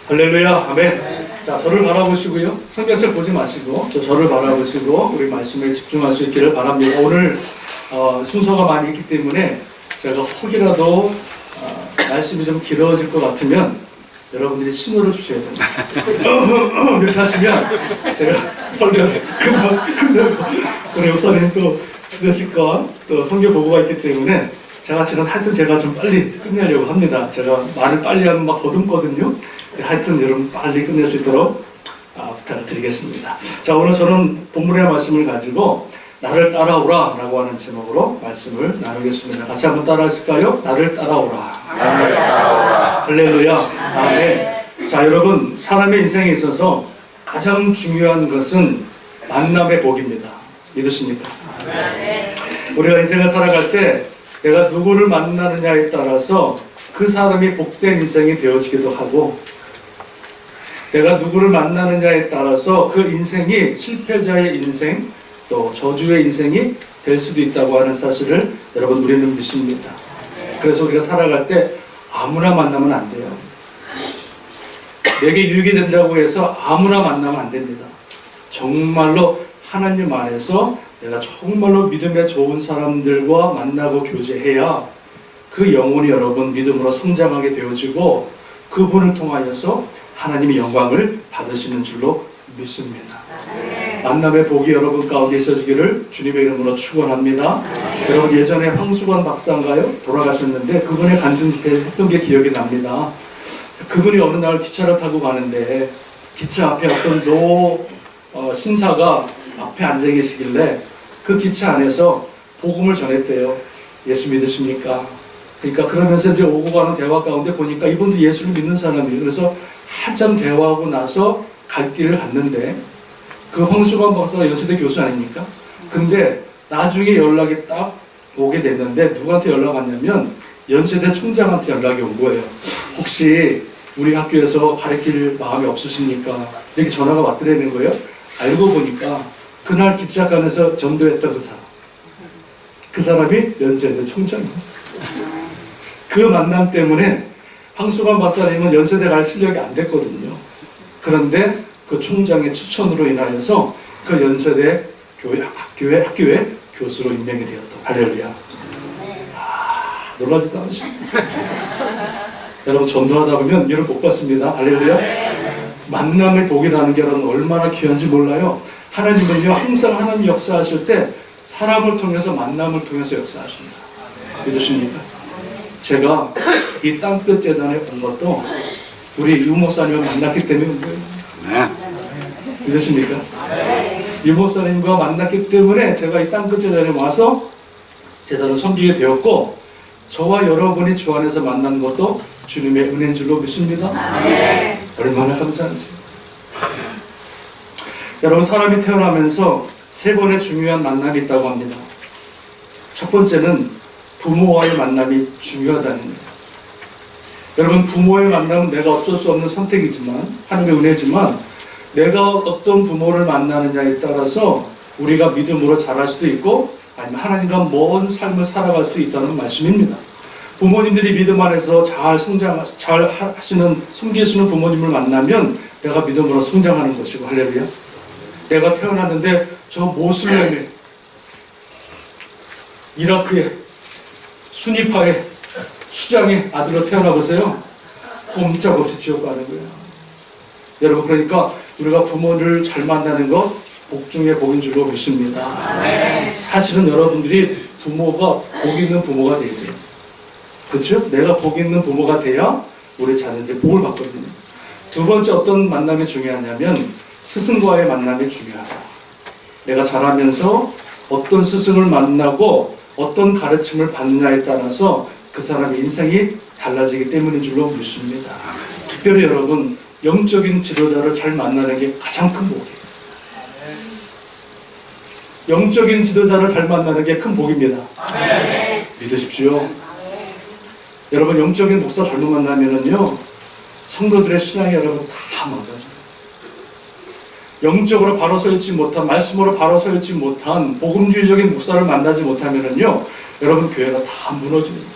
할렐루야, 아멘. 자, 저를 바라보시고요. 성경책 보지 마시고 저를 바라보시고 우리 말씀에 집중할 수 있기를 바랍니다. 오늘 순서가 많이 있기 때문에 제가 혹이라도 말씀이 좀 길어질 것 같으면 여러분들이 신호를 주셔야 됩니다. 이렇게 하시면 제가 설교를 금방 끝내고 우리 목사님 또 지내실까 또 성경 보고가 있기 때문에 제가 지금 하여튼 제가 좀 빨리 끝내려고 합니다. 제가 말을 빨리 하면 막 더듬거든요. 하여튼 여러분 빨리 끝낼 수 있도록 부탁을 드리겠습니다. 자, 오늘 저는 본문의 말씀을 가지고 나를 따라오라 라고 하는 제목으로 말씀을 나누겠습니다. 같이 한번 따라 하실까요? 나를 따라오라. 나를 따라오라. 할렐루야. 아멘. 자, 여러분, 사람의 인생에 있어서 가장 중요한 것은 만남의 복입니다. 믿으십니까? 네. 우리가 인생을 살아갈 때 내가 누구를 만나느냐에 따라서 그 사람이 복된 인생이 되어지기도 하고, 내가 누구를 만나느냐에 따라서 그 인생이 실패자의 인생, 또 저주의 인생이 될 수도 있다고 하는 사실을 여러분 우리는 믿습니다. 그래서 우리가 살아갈 때 아무나 만나면 안 돼요. 내게 유익이 된다고 해서 아무나 만나면 안 됩니다. 정말로 하나님 안에서 내가 정말로 믿음에 좋은 사람들과 만나고 교제해야 그 영혼이 여러분 믿음으로 성장하게 되어지고 그분을 통하여서 하나님의 영광을 받으시는 줄로 믿습니다. 만남의 복이 여러분 가운데 있어지기를 주님의 이름으로 축원합니다. 여러분 예전에 황수관 박사인가요? 돌아가셨는데 그분의 간증 집회 했던 게 기억이 납니다. 그분이 어느 날 기차를 타고 가는데 기차 앞에 어떤 신사가 앞에 앉아 계시길래 그 기차 안에서 복음을 전했대요. 예수 믿으십니까? 그러니까 그러면서 이제 오고 가는 대화 가운데 보니까 이분도 예수를 믿는 사람이에요. 그래서 한참 대화하고 나서 갈 길을 갔는데 그 황수관 박사가 연세대 교수 아닙니까? 근데 나중에 연락이 딱 오게 됐는데 누구한테 연락 왔냐면 연세대 총장한테 연락이 온 거예요. 혹시 우리 학교에서 가르칠 마음이 없으십니까? 이렇게 전화가 왔더라는 거예요. 알고 보니까 그날 기차관에서 전도했던 그 사람이 연세대 총장이었어요. 그 만남 때문에 황수관 박사님은 연세대 갈 실력이 안 됐거든요. 그런데 그 총장의 추천으로 인하여서 그 연세대 학교의 교수로 임명이 되었다. 할렐루야. 놀라지도 않으시죠? 여러분 전도하다 보면 이런 복 받습니다. 할렐루야. 만남의 복이라는 게 여러분 얼마나 귀한지 몰라요. 하나님은요 항상 하나님 역사하실 때 사람을 통해서 만남을 통해서 역사하십니다. 믿으십니까? 제가 이 땅끝 재단에 온 것도 우리 유 목사님을 만났기 때문에 온 거예요. 네. 믿으십니까? 유 목사님과 만났기 때문에 제가 이 땅끝 재단에 와서 재단을 섬기게 되었고, 저와 여러분이 주 안에서 만난 것도 주님의 은혜인 줄로 믿습니다. 네. 얼마나 감사한지. 여러분, 사람이 태어나면서 세 번의 중요한 만남이 있다고 합니다. 첫 번째는 부모와의 만남이 중요하다는 거예요. 여러분, 부모의 만남은 내가 어쩔 수 없는 선택이지만, 하나님의 은혜지만, 내가 어떤 부모를 만나느냐에 따라서 우리가 믿음으로 자랄 수도 있고 아니면 하나님과 먼 삶을 살아갈 수 있다는 말씀입니다. 부모님들이 믿음 안에서 잘 하시는, 섬기시는 부모님을 만나면 내가 믿음으로 성장하는 것이고, 할렐루야. 내가 태어났는데 저 모슬렘의 이라크의 순위파의 수장의 아들로 태어나보세요. 꼼짝없이 지옥 가는 거예요. 여러분, 그러니까 우리가 부모를 잘 만나는 것 복 중에 복인 줄로 믿습니다. 사실은 여러분들이 부모가 복 있는 부모가 돼야 돼요. 그렇죠? 내가 복 있는 부모가 돼야 우리 자녀들이 복을 받거든요. 두 번째 어떤 만남이 중요하냐면 스승과의 만남이 중요하다. 내가 자라면서 어떤 스승을 만나고 어떤 가르침을 받느냐에 따라서 그 사람의 인생이 달라지기 때문인 줄로 믿습니다. 특별히 여러분, 영적인 지도자를 잘 만나는 게 가장 큰 복이에요. 영적인 지도자를 잘 만나는 게 큰 복입니다. 믿으십시오. 여러분, 영적인 목사 잘못 만나면은요, 성도들의 신앙이 여러분 다 망가져요. 영적으로 바로 서 있지 못한, 말씀으로 바로 서 있지 못한 복음주의적인 목사를 만나지 못하면은요, 여러분 교회가 다 무너집니다.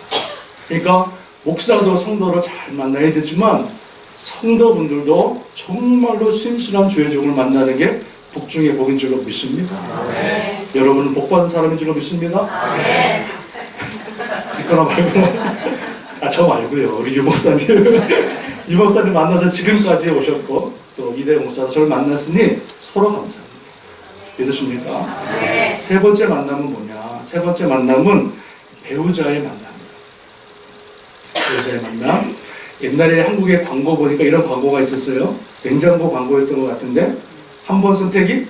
그러니까 목사도 성도를 잘 만나야 되지만 성도분들도 정말로 신실한 주의 종을 만나는 게 복 중에 복인 줄로 믿습니다. 여러분은 복 받은 사람인 줄로 믿습니다. 이거나 말고 저 말고요. 우리 유 목사님 유 목사님 만나서 지금까지 오셨고 또 이대 목사도 저를 만났으니 서로 감사합니다. 믿으십니까? 세 번째 만남은 뭐냐? 세 번째 만남은 배우자의 만남입니다. 배우자의 만남. 옛날에 한국의 광고 보니까 이런 광고가 있었어요. 냉장고 광고였던 것 같은데 한 번 선택이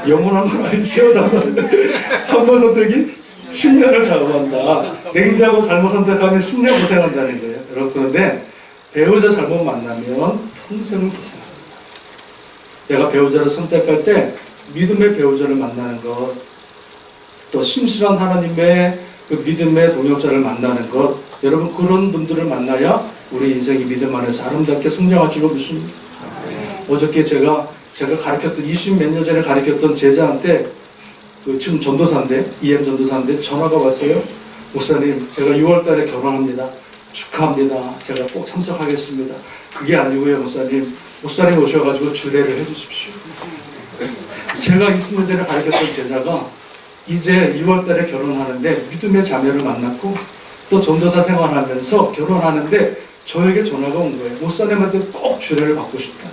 영원한 건 아니지요. 한 번 선택이 10년을 작업한다. 냉장고 잘못 선택하면 10년 고생한다는 거예요. 여러분, 그런데 배우자 잘못 만나면 평생을 고생합니다. 내가 배우자를 선택할 때 믿음의 배우자를 만나는 것, 또 신실한 하나님의 그 믿음의 동역자를 만나는 것, 여러분 그런 분들을 만나야 우리 인생이 믿음 안에서 아름답게 성장할 줄로 믿습니다. 어저께 제가 가르쳤던 20몇 년 전에 가르쳤던 제자한테 지금 전도사인데 EM 전도사인데 전화가 왔어요. 목사님, 제가 6월 달에 결혼합니다. 축하합니다. 제가 꼭 참석하겠습니다. 그게 아니고요, 목사님 오셔가지고 주례를 해주십시오. 제가 20년 전에 가르쳤던 제자가 이제 2월 달에 결혼하는데 믿음의 자매를 만났고 또 전도사 생활하면서 결혼하는데 저에게 전화가 온 거예요. 목사님한테 꼭 주례를 받고 싶다.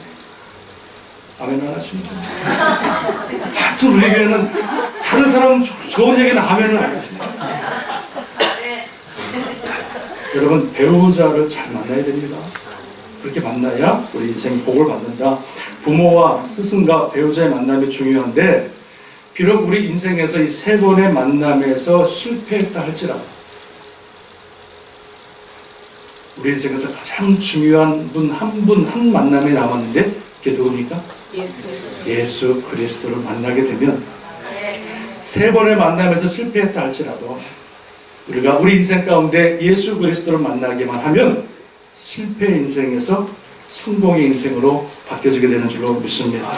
아멘 안 하십니까? 하여튼 우리 교회는 다른 사람 좋은 얘기는 아멘을 안 하십니다. 여러분 배우자를 잘 만나야 됩니다. 그렇게 만나야 우리 인생이 복을 받는다. 부모와 스승과 배우자의 만남이 중요한데 비록 우리 인생에서 이 세 번의 만남에서 실패했다 할지라도 우리 인생에서 가장 중요한 분 한 만남이 남았는데 그게 누굽니까? 예수 그리스도를 만나게 되면 세 번의 만남에서 실패했다 할지라도 우리가 우리 인생 가운데 예수 그리스도를 만나기만 하면 실패 인생에서 성공의 인생으로 바뀌어지게 되는 줄로 믿습니다.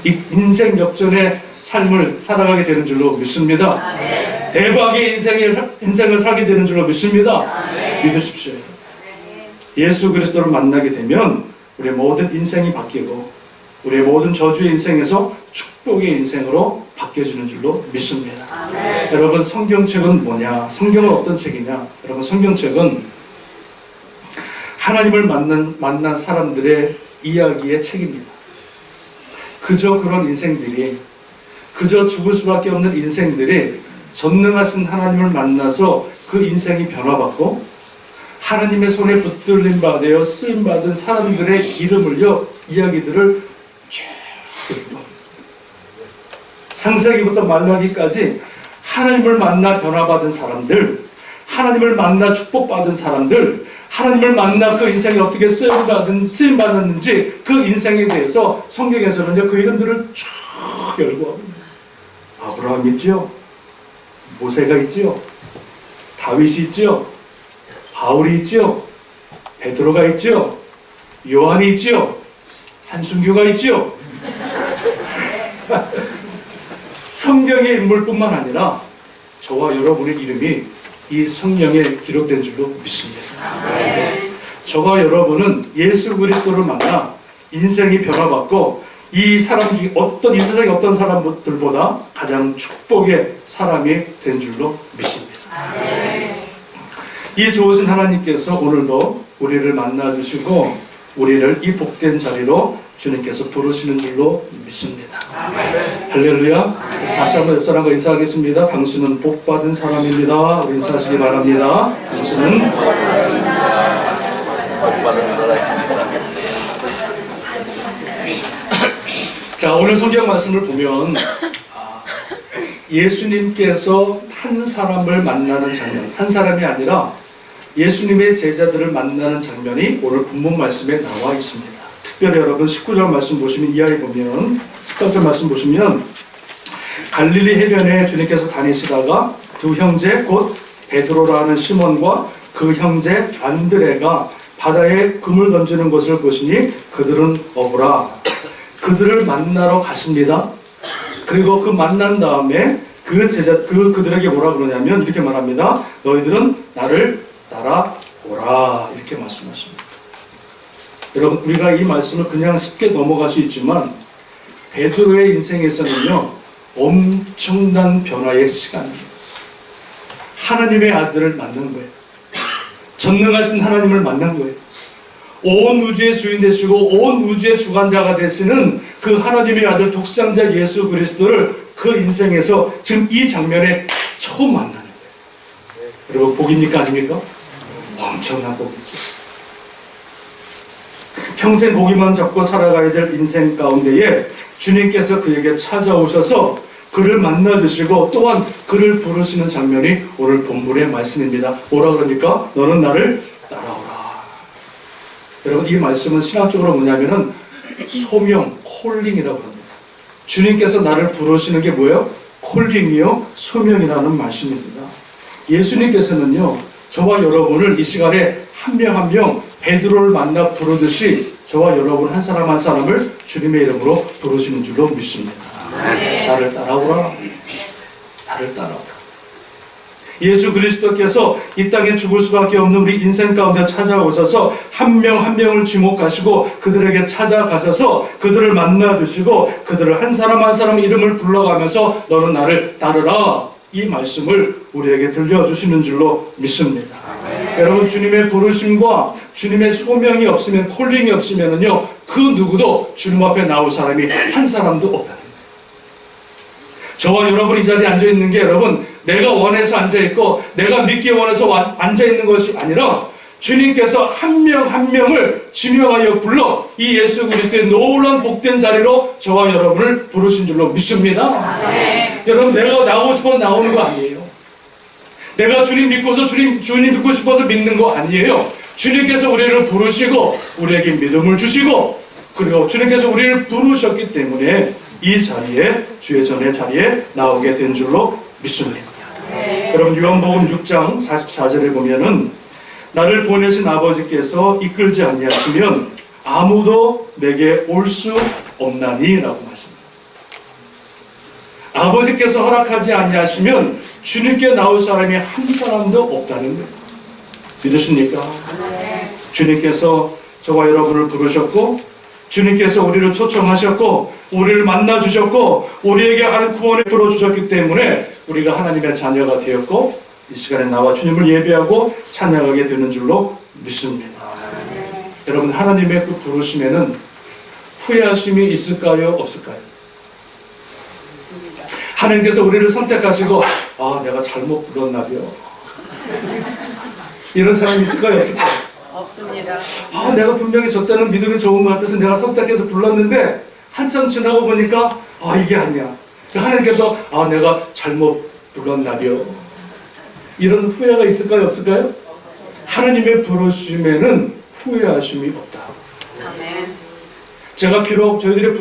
이 인생 역전의 삶을 살아가게 되는 줄로 믿습니다. 대박의 인생을 살게 되는 줄로 믿습니다. 믿으십시오. 예수 그리스도를 만나게 되면 우리의 모든 인생이 바뀌고 우리의 모든 저주의 인생에서 축복의 인생으로 바뀌어지는 줄로 믿습니다. 여러분 성경책은 뭐냐? 성경은 어떤 책이냐? 여러분 성경책은 하나님을 만난 사람들의 이야기의 책입니다. 그저 그런 인생들이 그저 죽을 수밖에 없는 인생들이 전능하신 하나님을 만나서 그 인생이 변화받고 하나님의 손에 붙들림 받아 쓰임받은 사람들의 이름을요 이야기들을 쭉 읽고 창세기부터 말라기까지 하나님을 만나 변화받은 사람들, 하나님을 만나 축복받은 사람들, 하나님을 만나 그 인생이 어떻게 쓰임받았는지 그 인생에 대해서 성경에서는 그 이름들을 쭉 열고 아브라함 있지요, 모세가 있지요, 다윗이 있지요, 바울이 있지요, 베드로가 있지요, 요한이 있지요, 한순교가 있지요. 성경의 인물뿐만 아니라 저와 여러분의 이름이 이 성경에 기록된 줄로 믿습니다. 저와 여러분은 예수 그리스도를 만나 인생이 변화받고 이 세상의 어떤 사람들보다 가장 축복의 사람이 된 줄로 믿습니다. 이 좋으신 하나님께서 오늘도 우리를 만나주시고 우리를 이 복된 자리로 주님께서 부르시는 줄로 믿습니다. 할렐루야. 다시 한번 옆 사람과 인사하겠습니다. 당신은 복받은 사람입니다. 우리 인사하시기 바랍니다. 당신은 복받은 사람입니다. 자, 오늘 성경 말씀을 보면 예수님께서 한 사람을 만나는 장면, 한 사람이 아니라 예수님의 제자들을 만나는 장면이 오늘 본문 말씀에 나와 있습니다. 특별히 여러분 19절 말씀 보시면 이하에 보면 18절 말씀 보시면 갈릴리 해변에 주님께서 다니시다가 두 형제 곧 베드로라는 시몬과 그 형제 안드레가 바다에 금을 던지는 것을 보시니 그들은 어부라. 그들을 만나러 가십니다. 그리고 그 만난 다음에 그들에게 뭐라 그러냐면 이렇게 말합니다. 너희들은 나를 따라오라. 이렇게 말씀하십니다. 여러분, 우리가 이 말씀을 그냥 쉽게 넘어갈 수 있지만 베드로의 인생에서는요, 엄청난 변화의 시간입니다. 하나님의 아들을 만난 거예요. 전능하신 하나님을 만난 거예요. 온 우주의 주인 되시고 온 우주의 주관자가 되시는 그 하나님의 아들 독생자 예수 그리스도를 그 인생에서 지금 이 장면에 처음 만나는 거예요. 여러분, 복입니까 아닙니까? 엄청난 복이죠. 평생 고기만 잡고 살아가야 될 인생 가운데에 주님께서 그에게 찾아오셔서 그를 만나주시고 또한 그를 부르시는 장면이 오늘 본문의 말씀입니다. 뭐라 그러니까? 너는 나를 따라오라. 여러분, 이 말씀은 신학적으로 뭐냐면은 소명, 콜링이라고 합니다. 주님께서 나를 부르시는 게 뭐예요? 콜링이요, 소명이라는 말씀입니다. 예수님께서는요, 저와 여러분을 이 시간에 한 명 한 명 베드로를 만나 부르듯이 저와 여러분 한 사람 한 사람을 주님의 이름으로 부르시는 줄로 믿습니다. 나를 따라오라. 나를 따라오라. 예수 그리스도께서 이 땅에 죽을 수밖에 없는 우리 인생 가운데 찾아오셔서 한 명 한 명을 지목하시고 그들에게 찾아가셔서 그들을 만나주시고 그들을 한 사람 한 사람 이름을 불러가면서 너는 나를 따르라, 이 말씀을 우리에게 들려주시는 줄로 믿습니다. 여러분, 주님의 부르심과 주님의 소명이 없으면, 콜링이 없으면은요, 그 누구도 주님 앞에 나올 사람이 한 사람도 없다는 거예요. 저와 여러분이 이 자리에 앉아있는 게 여러분, 내가 원해서 앉아있고 내가 믿기 원해서 앉아있는 것이 아니라 주님께서 한 명 한 명을 지명하여 불러 이 예수 그리스도의 놀라운 복된 자리로 저와 여러분을 부르신 줄로 믿습니다. 여러분, 내가 나오고 싶어서 나오는 거 아니에요. 내가 주님 믿고서 주님 듣고 싶어서 믿는 거 아니에요. 주님께서 우리를 부르시고 우리에게 믿음을 주시고 그리고 주님께서 우리를 부르셨기 때문에 이 자리에, 주의 전의 자리에 나오게 된 줄로 믿습니다. 여러분, 요한복음 6장 44절에 보면은 나를 보내신 아버지께서 이끌지 아니하시면 아무도 내게 올 수 없나니 라고 말씀합니다. 아버지께서 허락하지 아니하시면 주님께 나올 사람이 한 사람도 없다는 거예요. 믿으십니까? 주님께서 저와 여러분을 부르셨고 주님께서 우리를 초청하셨고 우리를 만나주셨고 우리에게 하는 구원을 풀어주셨기 때문에 우리가 하나님의 자녀가 되었고 이 시간에 나와 주님을 예배하고 찬양하게 되는 줄로 믿습니다. 여러분, 하나님의 그 부르심에는 후회하심이 있을까요? 없을까요? 하나님께서 우리를 선택하시고 내가 잘못 불렀나벼, 이런 사람이 있을까요? 없을까요? 없습니다. 내가 분명히 저 때는 믿음이 좋은 것 같아서 내가 선택해서 불렀는데 한참 지나고 보니까 이게 아니야. 하나님께서 내가 잘못 불렀나벼, 이런 후회가 있을까요? 없을까요? 하나님의 부르심에는 후회하심이 없다. 제가 저희들이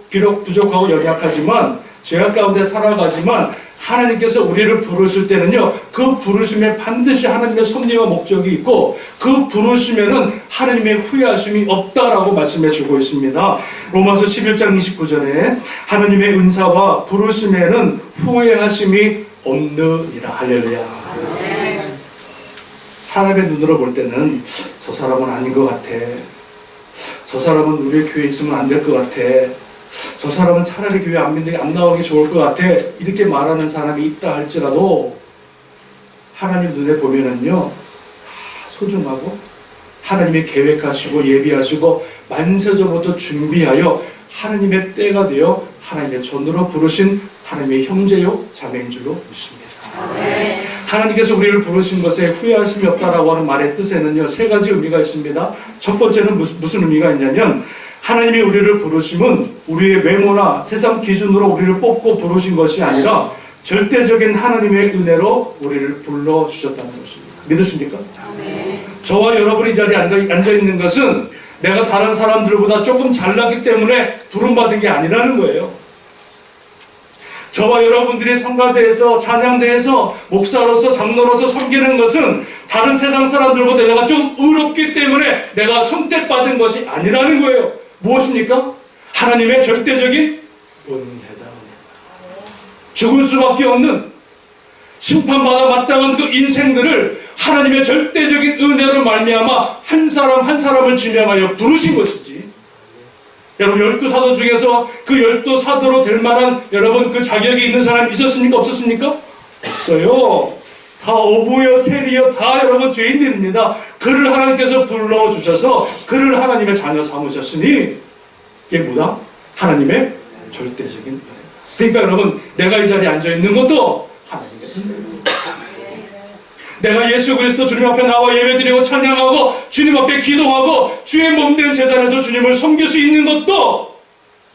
비록 부족하고 연약하지만 죄악 가운데 살아가지만 하나님께서 우리를 부르실 때는요, 그 부르심에 반드시 하나님의 섭리와 목적이 있고 그 부르심에는 하나님의 후회하심이 없다라고 말씀해 주고 있습니다. 로마서 11장 29절에 하나님의 은사와 부르심에는 후회하심이 없느니라. 할렐루야. 사람의 눈으로 볼 때는 저 사람은 아닌 것 같아, 저 사람은 우리 교회에 있으면 안 될 것 같아, 저 사람은 차라리 교회 안 나오는 게 좋을 것 같아, 이렇게 말하는 사람이 있다 할지라도 하나님 눈에 보면은요, 소중하고 하나님이 계획하시고 예비하시고 만세전부터 준비하여 하나님의 때가 되어 하나님의 전으로 부르신 하나님의 형제요 자매인 줄로 믿습니다. 하나님께서 우리를 부르신 것에 후회하심이 없다라고 하는 말의 뜻에는요, 세 가지 의미가 있습니다. 첫 번째는 무슨 의미가 있냐면, 하나님이 우리를 부르심은 우리의 외모나 세상 기준으로 우리를 뽑고 부르신 것이 아니라 절대적인 하나님의 은혜로 우리를 불러주셨다는 것입니다. 믿으십니까? 저와 여러분이 이 자리에 앉아있는 것은 내가 다른 사람들보다 조금 잘났기 때문에 부름받은 게 아니라는 거예요. 저와 여러분들이 성가대에서, 찬양대에서, 목사로서, 장로로서 섬기는 것은 다른 세상 사람들보다 내가 좀 의롭기 때문에 내가 선택받은 것이 아니라는 거예요. 무엇입니까? 하나님의 절대적인 은혜다. 죽을 수밖에 없는, 심판받아 마땅한 그 인생들을 하나님의 절대적인 은혜로 말미암아 한 사람 한 사람을 지명하여 부르신 것이지. 여러분 12사도 중에서 그 12사도로 될 만한 여러분 그 자격이 있는 사람이 있었습니까? 없었습니까? 없어요. 다 어부여 세리여 다 여러분 죄인들입니다. 그를 하나님께서 불러주셔서 그를 하나님의 자녀 삼으셨으니 이게 뭐다? 하나님의 절대적인 은혜. 그러니까 여러분 내가 이 자리에 앉아있는 것도 하나님의 은혜입니다. 내가 예수 그리스도 주님 앞에 나와 예배드리고 찬양하고 주님 앞에 기도하고 주의 몸된 제단에서 주님을 섬길 수 있는 것도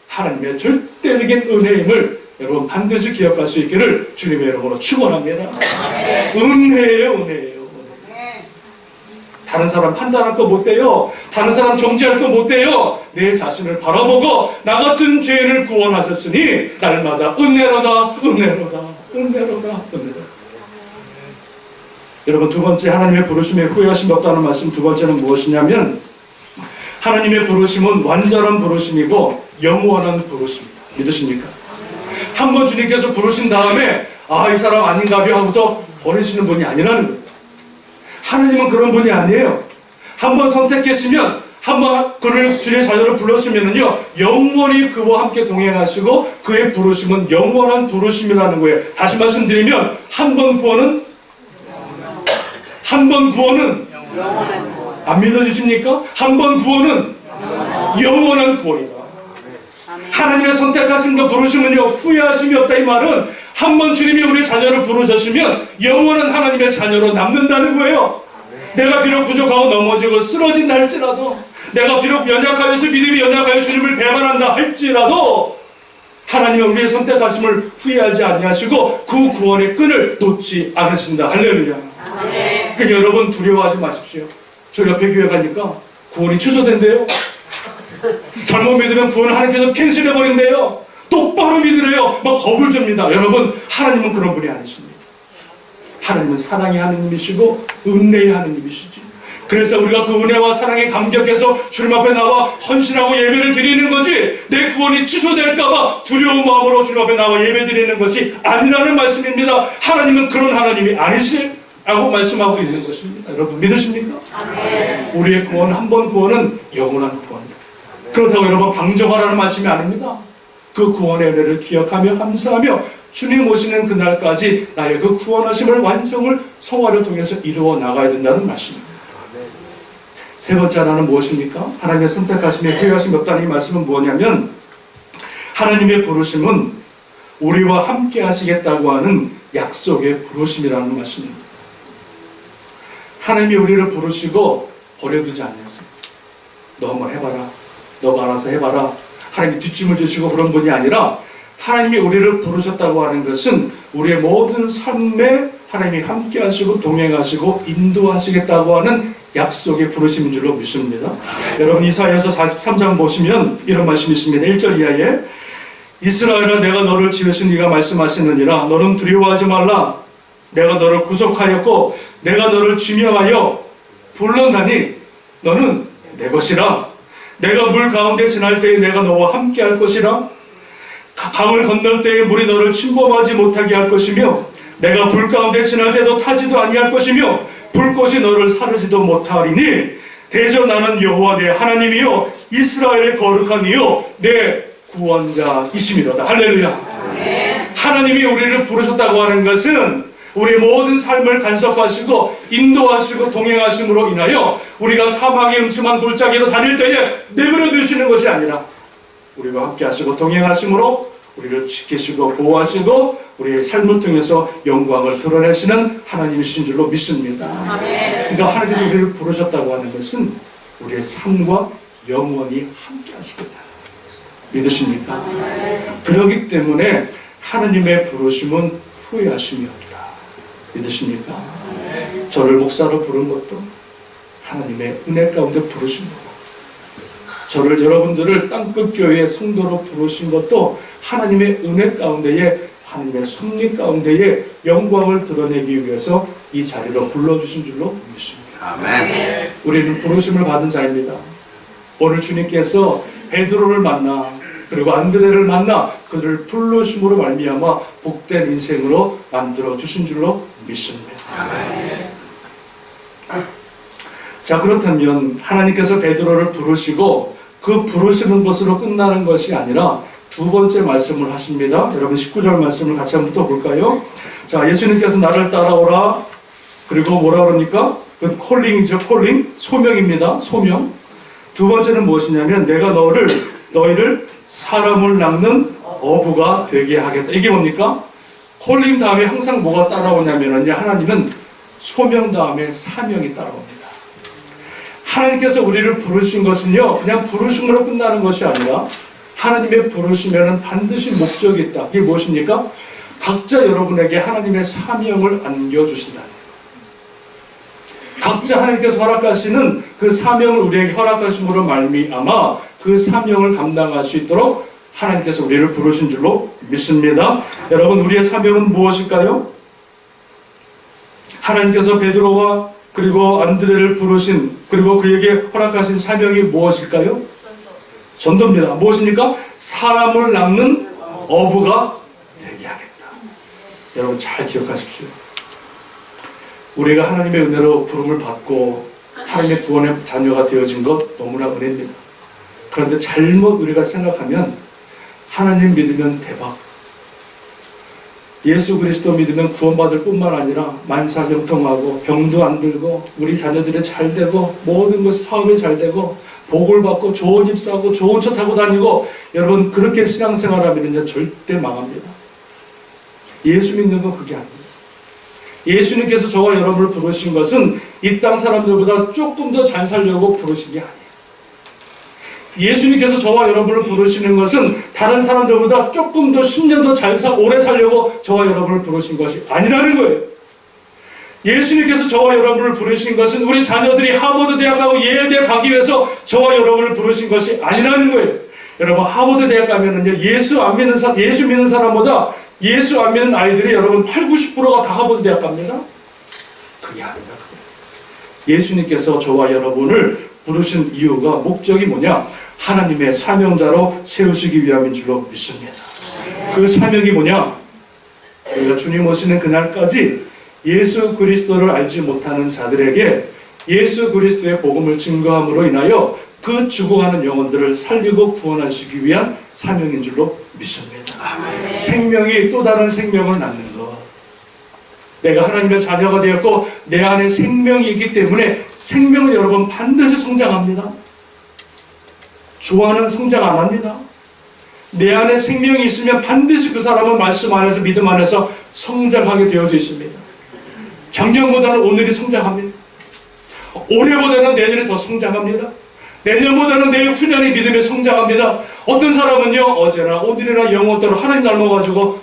하나님의 절대적인 은혜임을 여러분 반드시 기억할 수 있기를 주님의 이름으로 축원합니다. 은혜예요, 은혜예요. 다른 사람 판단할 거 못 돼요. 다른 사람 정죄할 거 못 돼요. 내 자신을 바라보고 나 같은 죄인을 구원하셨으니 날마다 은혜로다, 은혜로다, 은혜로다, 은혜로다. 여러분 두 번째 하나님의 부르심에 후회하심이 없다는 말씀 두 번째는 무엇이냐면 하나님의 부르심은 완전한 부르심이고 영원한 부르심입니다. 믿으십니까? 한번 주님께서 부르신 다음에 이 사람 아닌가벼 하고서 버리시는 분이 아니라는 거예요. 하나님은 그런 분이 아니에요. 한번 선택했으면 한번 그를 주의 자녀를 불렀으면은요 영원히 그와 함께 동행하시고 그의 부르심은 영원한 부르심이라는 거예요. 다시 말씀드리면 한 번 구원은 안 믿어주십니까? 한 번 구원은 영원한 구원이다. 하나님의 선택하심과 부르심은요 후회하심이 없다. 이 말은 한 번 주님이 우리 자녀를 부르셨으면 영원한 하나님의 자녀로 남는다는 거예요. 내가 비록 부족하고 넘어지고 쓰러진다 할지라도 내가 비록 연약하여서 믿음이 연약하여 주님을 배반한다 할지라도 하나님은 우리의 선택하심을 후회하지 아니하시고 그 구원의 끈을 놓지 않으신다. 할렐루야. 그러니까 여러분 두려워하지 마십시오. 저 옆에 교회 가니까 구원이 취소된대요. 잘못 믿으면 구원 하나님께서 캔슬해버린대요. 똑바로 믿으래요. 막 겁을 줍니다. 여러분 하나님은 그런 분이 아니십니다. 하나님은 사랑의 하나님이시고 은혜의 하나님이시지. 그래서 우리가 그 은혜와 사랑에 감격해서 주님 앞에 나와 헌신하고 예배를 드리는 거지 내 구원이 취소될까봐 두려운 마음으로 주님 앞에 나와 예배 드리는 것이 아니라는 말씀입니다. 하나님은 그런 하나님이 아니시라고 말씀하고 있는 것입니다. 여러분 믿으십니까? 우리의 구원 한 번 구원은 영원한 구원입니다. 그렇다고 여러분 방종하라는 말씀이 아닙니다. 그 구원의 은혜를 기억하며 감사하며 주님 오시는 그날까지 나의 그 구원하심을 완성을 성화를 통해서 이루어 나가야 된다는 말씀입니다. 세 번째 하나는 무엇입니까? 하나님의 선택하심에 후회하심이 없다는 이 말씀은 뭐냐면 하나님의 부르심은 우리와 함께 하시겠다고 하는 약속의 부르심이라는 말씀입니다. 하나님이 우리를 부르시고 버려두지 않았습니다. 너 한번 해봐라. 너가 알아서 해봐라. 하나님이 뒷짐을 주시고 그런 분이 아니라 하나님이 우리를 부르셨다고 하는 것은 우리의 모든 삶에 하나님이 함께 하시고 동행하시고 인도하시겠다고 하는 약속의 부르심인 줄로 믿습니다. 여러분 이사야서 43장 보시면 이런 말씀이 있습니다. 1절 이하에 이스라엘아 내가 너를 지으신 이가 말씀하시느니라 너는 두려워하지 말라. 내가 너를 구속하였고 내가 너를 지명하여 불렀나니 너는 내 것이라. 내가 물 가운데 지날 때에 내가 너와 함께 할 것이라. 강을 건널 때에 물이 너를 침범하지 못하게 할 것이며 내가 불 가운데 지날 때도 타지도 아니할 것이며 불꽃이 너를 사르지도 못하리니 대저 나는 여호와 내 하나님이요 이스라엘의 거룩한 이요 내 구원자이심이로다. 할렐루야. 하나님이 우리를 부르셨다고 하는 것은 우리의 모든 삶을 간섭하시고 인도하시고 동행하심으로 인하여 우리가 사막의 음침한 골짜기로 다닐 때에 내버려 두시는 것이 아니라 우리가 함께 하시고 동행하심으로 우리를 지키시고 보호하시고 우리의 삶을 통해서 영광을 드러내시는 하나님이신 줄로 믿습니다. 그러니까 하나님께서 우리를 부르셨다고 하는 것은 우리의 삶과 영원히 함께 하시겠다. 믿으십니까? 그렇기 때문에 하나님의 부르심은 후회하심이 없다. 믿으십니까? 저를 목사로 부른 것도 하나님의 은혜 가운데 부르신 거고 저를 여러분들을 땅끝교회의 성도로 부르신 것도 하나님의 은혜 가운데에 하나님의 섭리 가운데에 영광을 드러내기 위해서 이 자리로 불러주신 줄로 믿습니다. 아멘. 우리는 부르심을 받은 자입니다. 오늘 주님께서 베드로를 만나 그리고 안드레를 만나 그들을 부르심으로 말미암아 복된 인생으로 만들어 주신 줄로 믿습니다. 자, 그렇다면 하나님께서 베드로를 부르시고 그 부르시는 것으로 끝나는 것이 아니라 두 번째 말씀을 하십니다. 여러분 19절 말씀을 같이 한번 또 볼까요? 자, 예수님께서 나를 따라오라. 그리고 뭐라 그럽니까? 그 콜링이죠. 콜링. 소명입니다. 소명. 두 번째는 무엇이냐면 내가 너희를 사람을 낚는 어부가 되게 하겠다. 이게 뭡니까? 콜링 다음에 항상 뭐가 따라오냐면요, 하나님은 소명 다음에 사명이 따라옵니다. 하나님께서 우리를 부르신 것은요, 그냥 부르심으로 끝나는 것이 아니라 하나님의 부르시면은 반드시 목적이 있다. 이게 무엇입니까? 각자 여러분에게 하나님의 사명을 안겨주신다. 각자 하나님께서 허락하시는 그 사명을 우리에게 허락하심으로 말미암아 그 사명을 감당할 수 있도록 하나님께서 우리를 부르신 줄로 믿습니다. 여러분, 우리의 사명은 무엇일까요? 하나님께서 베드로와 그리고 안드레를 부르신 그리고 그에게 허락하신 사명이 무엇일까요? 전도입니다. 무엇입니까? 사람을 낚는 어부가 되게 하겠다. 여러분 잘 기억하십시오. 우리가 하나님의 은혜로 부름을 받고 하나님의 구원의 자녀가 되어진 것 너무나 은혜입니다. 그런데 잘못 우리가 생각하면 하나님 믿으면 대박, 예수 그리스도 믿으면 구원받을 뿐만 아니라 만사형통하고 병도 안 들고 우리 자녀들이 잘 되고 모든 것 사업이 잘 되고 복을 받고 좋은 집 사고 좋은 차 타고 다니고, 여러분 그렇게 신앙생활하면 절대 망합니다. 예수 믿는 건 그게 아닙니다. 예수님께서 저와 여러분을 부르신 것은 이 땅 사람들보다 조금 더 잘 살려고 부르신 게 아니에요. 예수님께서 저와 여러분을 부르시는 것은 다른 사람들보다 조금 더 10년 더 오래 살려고 저와 여러분을 부르신 것이 아니라는 거예요. 예수님께서 저와 여러분을 부르신 것은 우리 자녀들이 하버드 대학하고 예일 대학 가기 위해서 저와 여러분을 부르신 것이 아니라는 거예요. 여러분 하버드 대학 가면은요, 예수 믿는 사람보다 예수 안 믿는 아이들이 여러분 80~90%가 다 하버드 대학 갑니다. 그게 아닙니다. 예수님께서 저와 여러분을 부르신 이유가, 목적이 뭐냐? 하나님의 사명자로 세우시기 위함인 줄로 믿습니다. 그 사명이 뭐냐? 우리가 주님 오시는 그날까지 예수 그리스도를 알지 못하는 자들에게 예수 그리스도의 복음을 증거함으로 인하여 그 죽어가는 영혼들을 살리고 구원하시기 위한 사명인 줄로 믿습니다. 생명이 또 다른 생명을 낳는 것. 내가 하나님의 자녀가 되었고 내 안에 생명이 있기 때문에 생명은 여러분 반드시 성장합니다. 좋아하는 성장 안 합니다. 내 안에 생명이 있으면 반드시 그 사람은 말씀 안에서 믿음 안에서 성장하게 되어져 있습니다. 작년보다는 오늘이 성장합니다. 올해보다는 내년이 더 성장합니다. 내년보다는 내일 후년이 믿음에 성장합니다. 어떤 사람은요, 어제나 오늘이나 영원토로 하나님 닮아가지고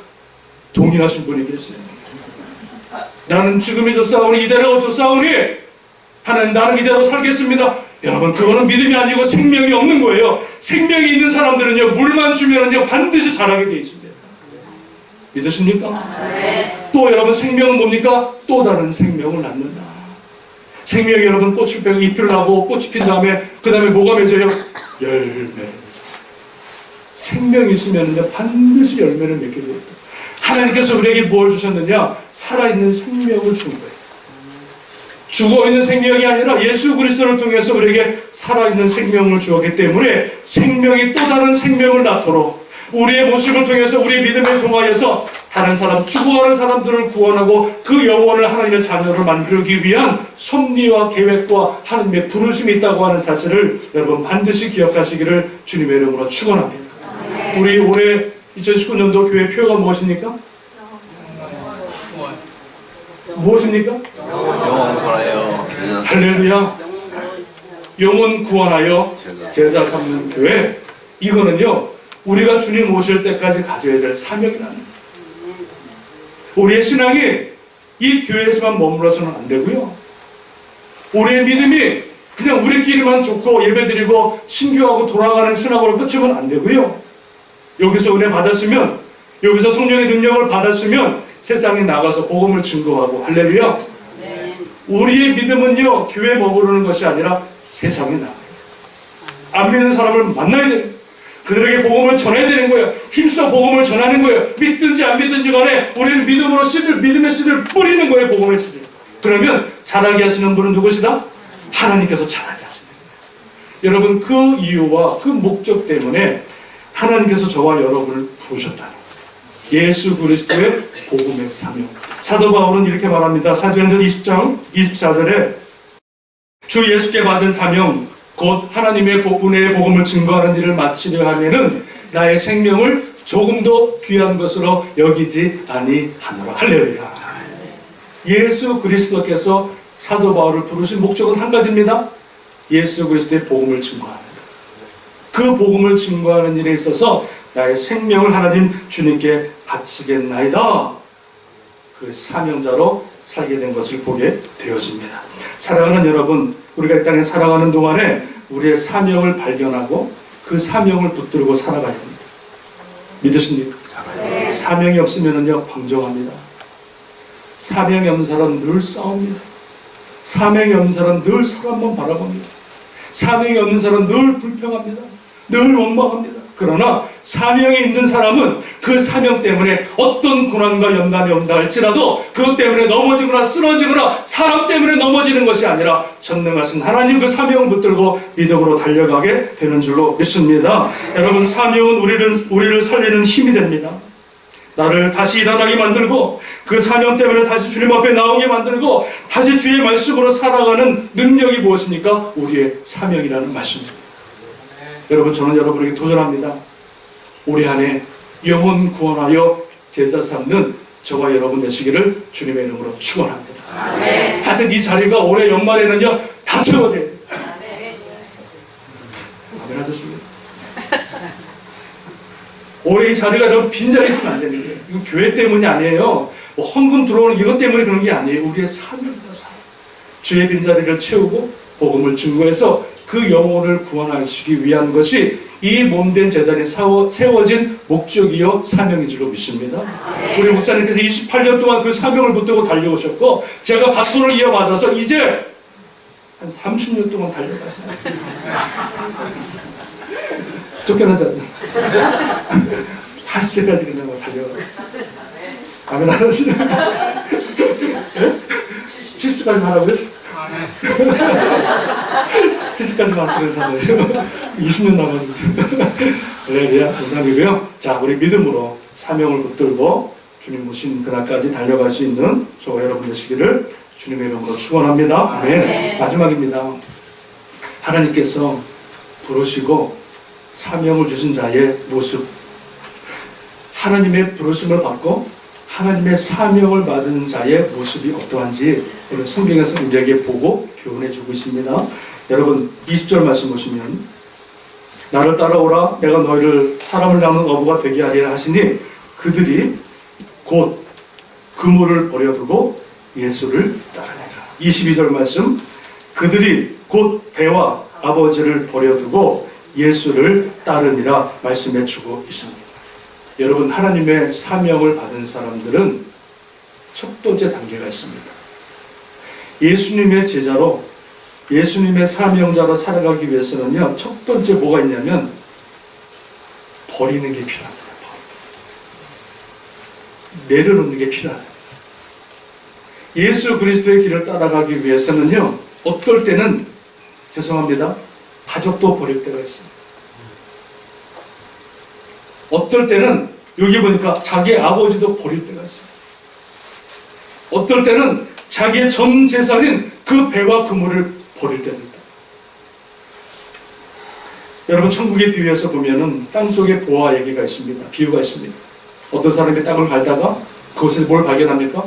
동의하신 분이 계세요. 나는 지금이 좋사오니 이대로 좋사오니 하나님 나는 이대로 살겠습니다. 여러분 그거는 믿음이 아니고 생명이 없는 거예요. 생명이 있는 사람들은요, 물만 주면은요 반드시 자라게 되어 있습니다. 믿으십니까? 또 여러분 생명은 뭡니까? 또 다른 생명을 낳는다. 생명이 여러분 꽃을 빼고 잎을 나고 꽃이 핀 다음에 그 다음에 뭐가 맺어요? 열매. 생명이 있으면은요 반드시 열매를 맺게 되어 있다. 하나님께서 우리에게 뭘 주셨느냐? 살아있는 생명을 준 거예요. 죽어있는 생명이 아니라 예수 그리스도를 통해서 우리에게 살아있는 생명을 주었기 때문에 생명이 또 다른 생명을 낳도록 우리의 모습을 통해서 우리의 믿음을 통하여서 다른 사람, 죽어가는 사람들을 구원하고 그 영혼을 하나님의 자녀를 만들기 위한 섭리와 계획과 하나님의 부르심이 있다고 하는 사실을 여러분 반드시 기억하시기를 주님의 이름으로 축원합니다. 우리 올해 2019년도 교회 표가 무엇입니까? 무엇입니까? 영원 구원하여 할렐루야. 영혼 구원하여 제자 삼는 교회. 이거는요 우리가 주님 오실 때까지 가져야 될 사명이랍니다. 우리의 신앙이 이 교회에서만 머물러서는 안 되고요, 우리의 믿음이 그냥 우리끼리만 좋고 예배드리고 신교하고 돌아가는 신학으로 끝이면 안 되고요, 여기서 은혜 받았으면, 여기서 성령의 능력을 받았으면 세상에 나가서 복음을 증거하고, 할렐루야. 우리의 믿음은요 교회에 머무르는 것이 아니라 세상에 나가요. 안 믿는 사람을 만나야 돼요. 그들에게 복음을 전해야 되는 거예요. 힘써 복음을 전하는 거예요. 믿든지 안 믿든지 간에 우리는 믿음으로 믿음의 씨를 뿌리는 거예요. 복음의 씨를. 그러면 자라게 하시는 분은 누구시다? 하나님께서 자라게 하십니다. 여러분, 그 이유와 그 목적 때문에 하나님께서 저와 여러분을 부르셨다는 예수 그리스도의 복음의 사명. 사도 바울은 이렇게 말합니다. 사도행전 20장 24절에 주 예수께 받은 사명 곧 하나님의 은혜의 복음을 증거하는 일을 마치려 하면은 나의 생명을 조금도 귀한 것으로 여기지 아니하노라. 할렐루야. 예수 그리스도께서 사도 바울을 부르신 목적은 한 가지입니다. 예수 그리스도의 복음을 증거하는 것. 그 복음을 증거하는 일에 있어서 나의 생명을 하나님 주님께 바치겠나이다. 그 사명자로 살게 된 것을 보게 되어집니다. 사랑하는 여러분, 우리가 이 땅에 살아가는 동안에 우리의 사명을 발견하고 그 사명을 붙들고 살아가야 됩니다. 믿으십니까? 네. 사명이 없으면요 방종합니다. 사명이 없는 사람은 늘 싸웁니다. 사명이 없는 사람은 늘 사람만 바라봅니다. 사명이 없는 사람은 늘 불평합니다. 늘 원망합니다. 그러나 사명이 있는 사람은 그 사명 때문에 어떤 고난과 연단이 온다 할지라도 그것 때문에 넘어지거나 쓰러지거나 사람 때문에 넘어지는 것이 아니라 전능하신 하나님 그 사명을 붙들고 믿음으로 달려가게 되는 줄로 믿습니다. 여러분, 사명은 우리를 살리는 힘이 됩니다. 나를 다시 일어나게 만들고 그 사명 때문에 다시 주님 앞에 나오게 만들고 다시 주의 말씀으로 살아가는 능력이 무엇입니까? 우리의 사명이라는 말씀입니다. 여러분, 저는 여러분에게 도전합니다. 우리 안에 영혼 구원하여 제자 삼는 저와 여러분 되시기를 주님의 이름으로 축원합니다. 하여튼 이 자리가 올해 연말에는요 다 채워져야 돼요. 아멘 하셨습니다. 올해 이 자리가 여러분 빈자리 있으면 안 되는 거예요. 이거 교회 때문이 아니에요. 뭐 헌금 들어오는 이것 때문에 그런 게 아니에요. 우리의 사명입니다. 주의 빈자리를 채우고 복음을 증거해서 그 영혼을 구원하시기 위한 것이 이 몸된 재단이 세워진 목적이요 사명인 줄로 믿습니다. 우리 목사님께서 28년 동안 그 사명을 붙들고 달려오셨고 제가 바톤을 이어받아서 이제 한 30년 동안 달려가시나요? 쫓겨나지 않나? 40세까지 그냥 달려가. 아멘 안 하시나요? 70세까지 하라고요? 70까지만 쓰는 사람이에요. 20년 남았는데. 할렐루야, 감사드리고요. 자, 우리 믿음으로 사명을 붙들고 주님 모신 그날까지 달려갈 수 있는 저와 여러분 되시기를 주님의 이름으로 축원합니다. 아멘. 마지막입니다. 하나님께서 부르시고 사명을 주신 자의 모습, 하나님의 부르심을 받고 하나님의 사명을 받은 자의 모습이 어떠한지 오늘 성경에서 우리에게 보고 교훈해 주고 있습니다. 여러분 20절 말씀 보시면 나를 따라오라 내가 너희를 사람을 낳는 어부가 되게 하리라 하시니 그들이 곧 그물을 버려두고 예수를 따르니라. 22절 말씀 그들이 곧 배와 아버지를 버려두고 예수를 따르니라 말씀해 주고 있습니다. 여러분, 하나님의 사명을 받은 사람들은 첫 번째 단계가 있습니다. 예수님의 제자로 예수님의 사명자로 살아가기 위해서는요 첫 번째 뭐가 있냐면 버리는 게 필요합니다. 내려놓는 게 필요합니다. 예수 그리스도의 길을 따라가기 위해서는요 어떨 때는 죄송합니다 가족도 버릴 때가 있습니다. 어떨 때는 여기 보니까 자기 아버지도 버릴 때가 있습니다. 어떨 때는 자기의 전 재산인 그 배와 그물을 버릴 때입니다. 여러분 천국의 비유에서 보면은 땅속에 보화 얘기가 있습니다. 비유가 있습니다. 어떤 사람이 땅을 갈다가 그곳에 뭘 발견합니까?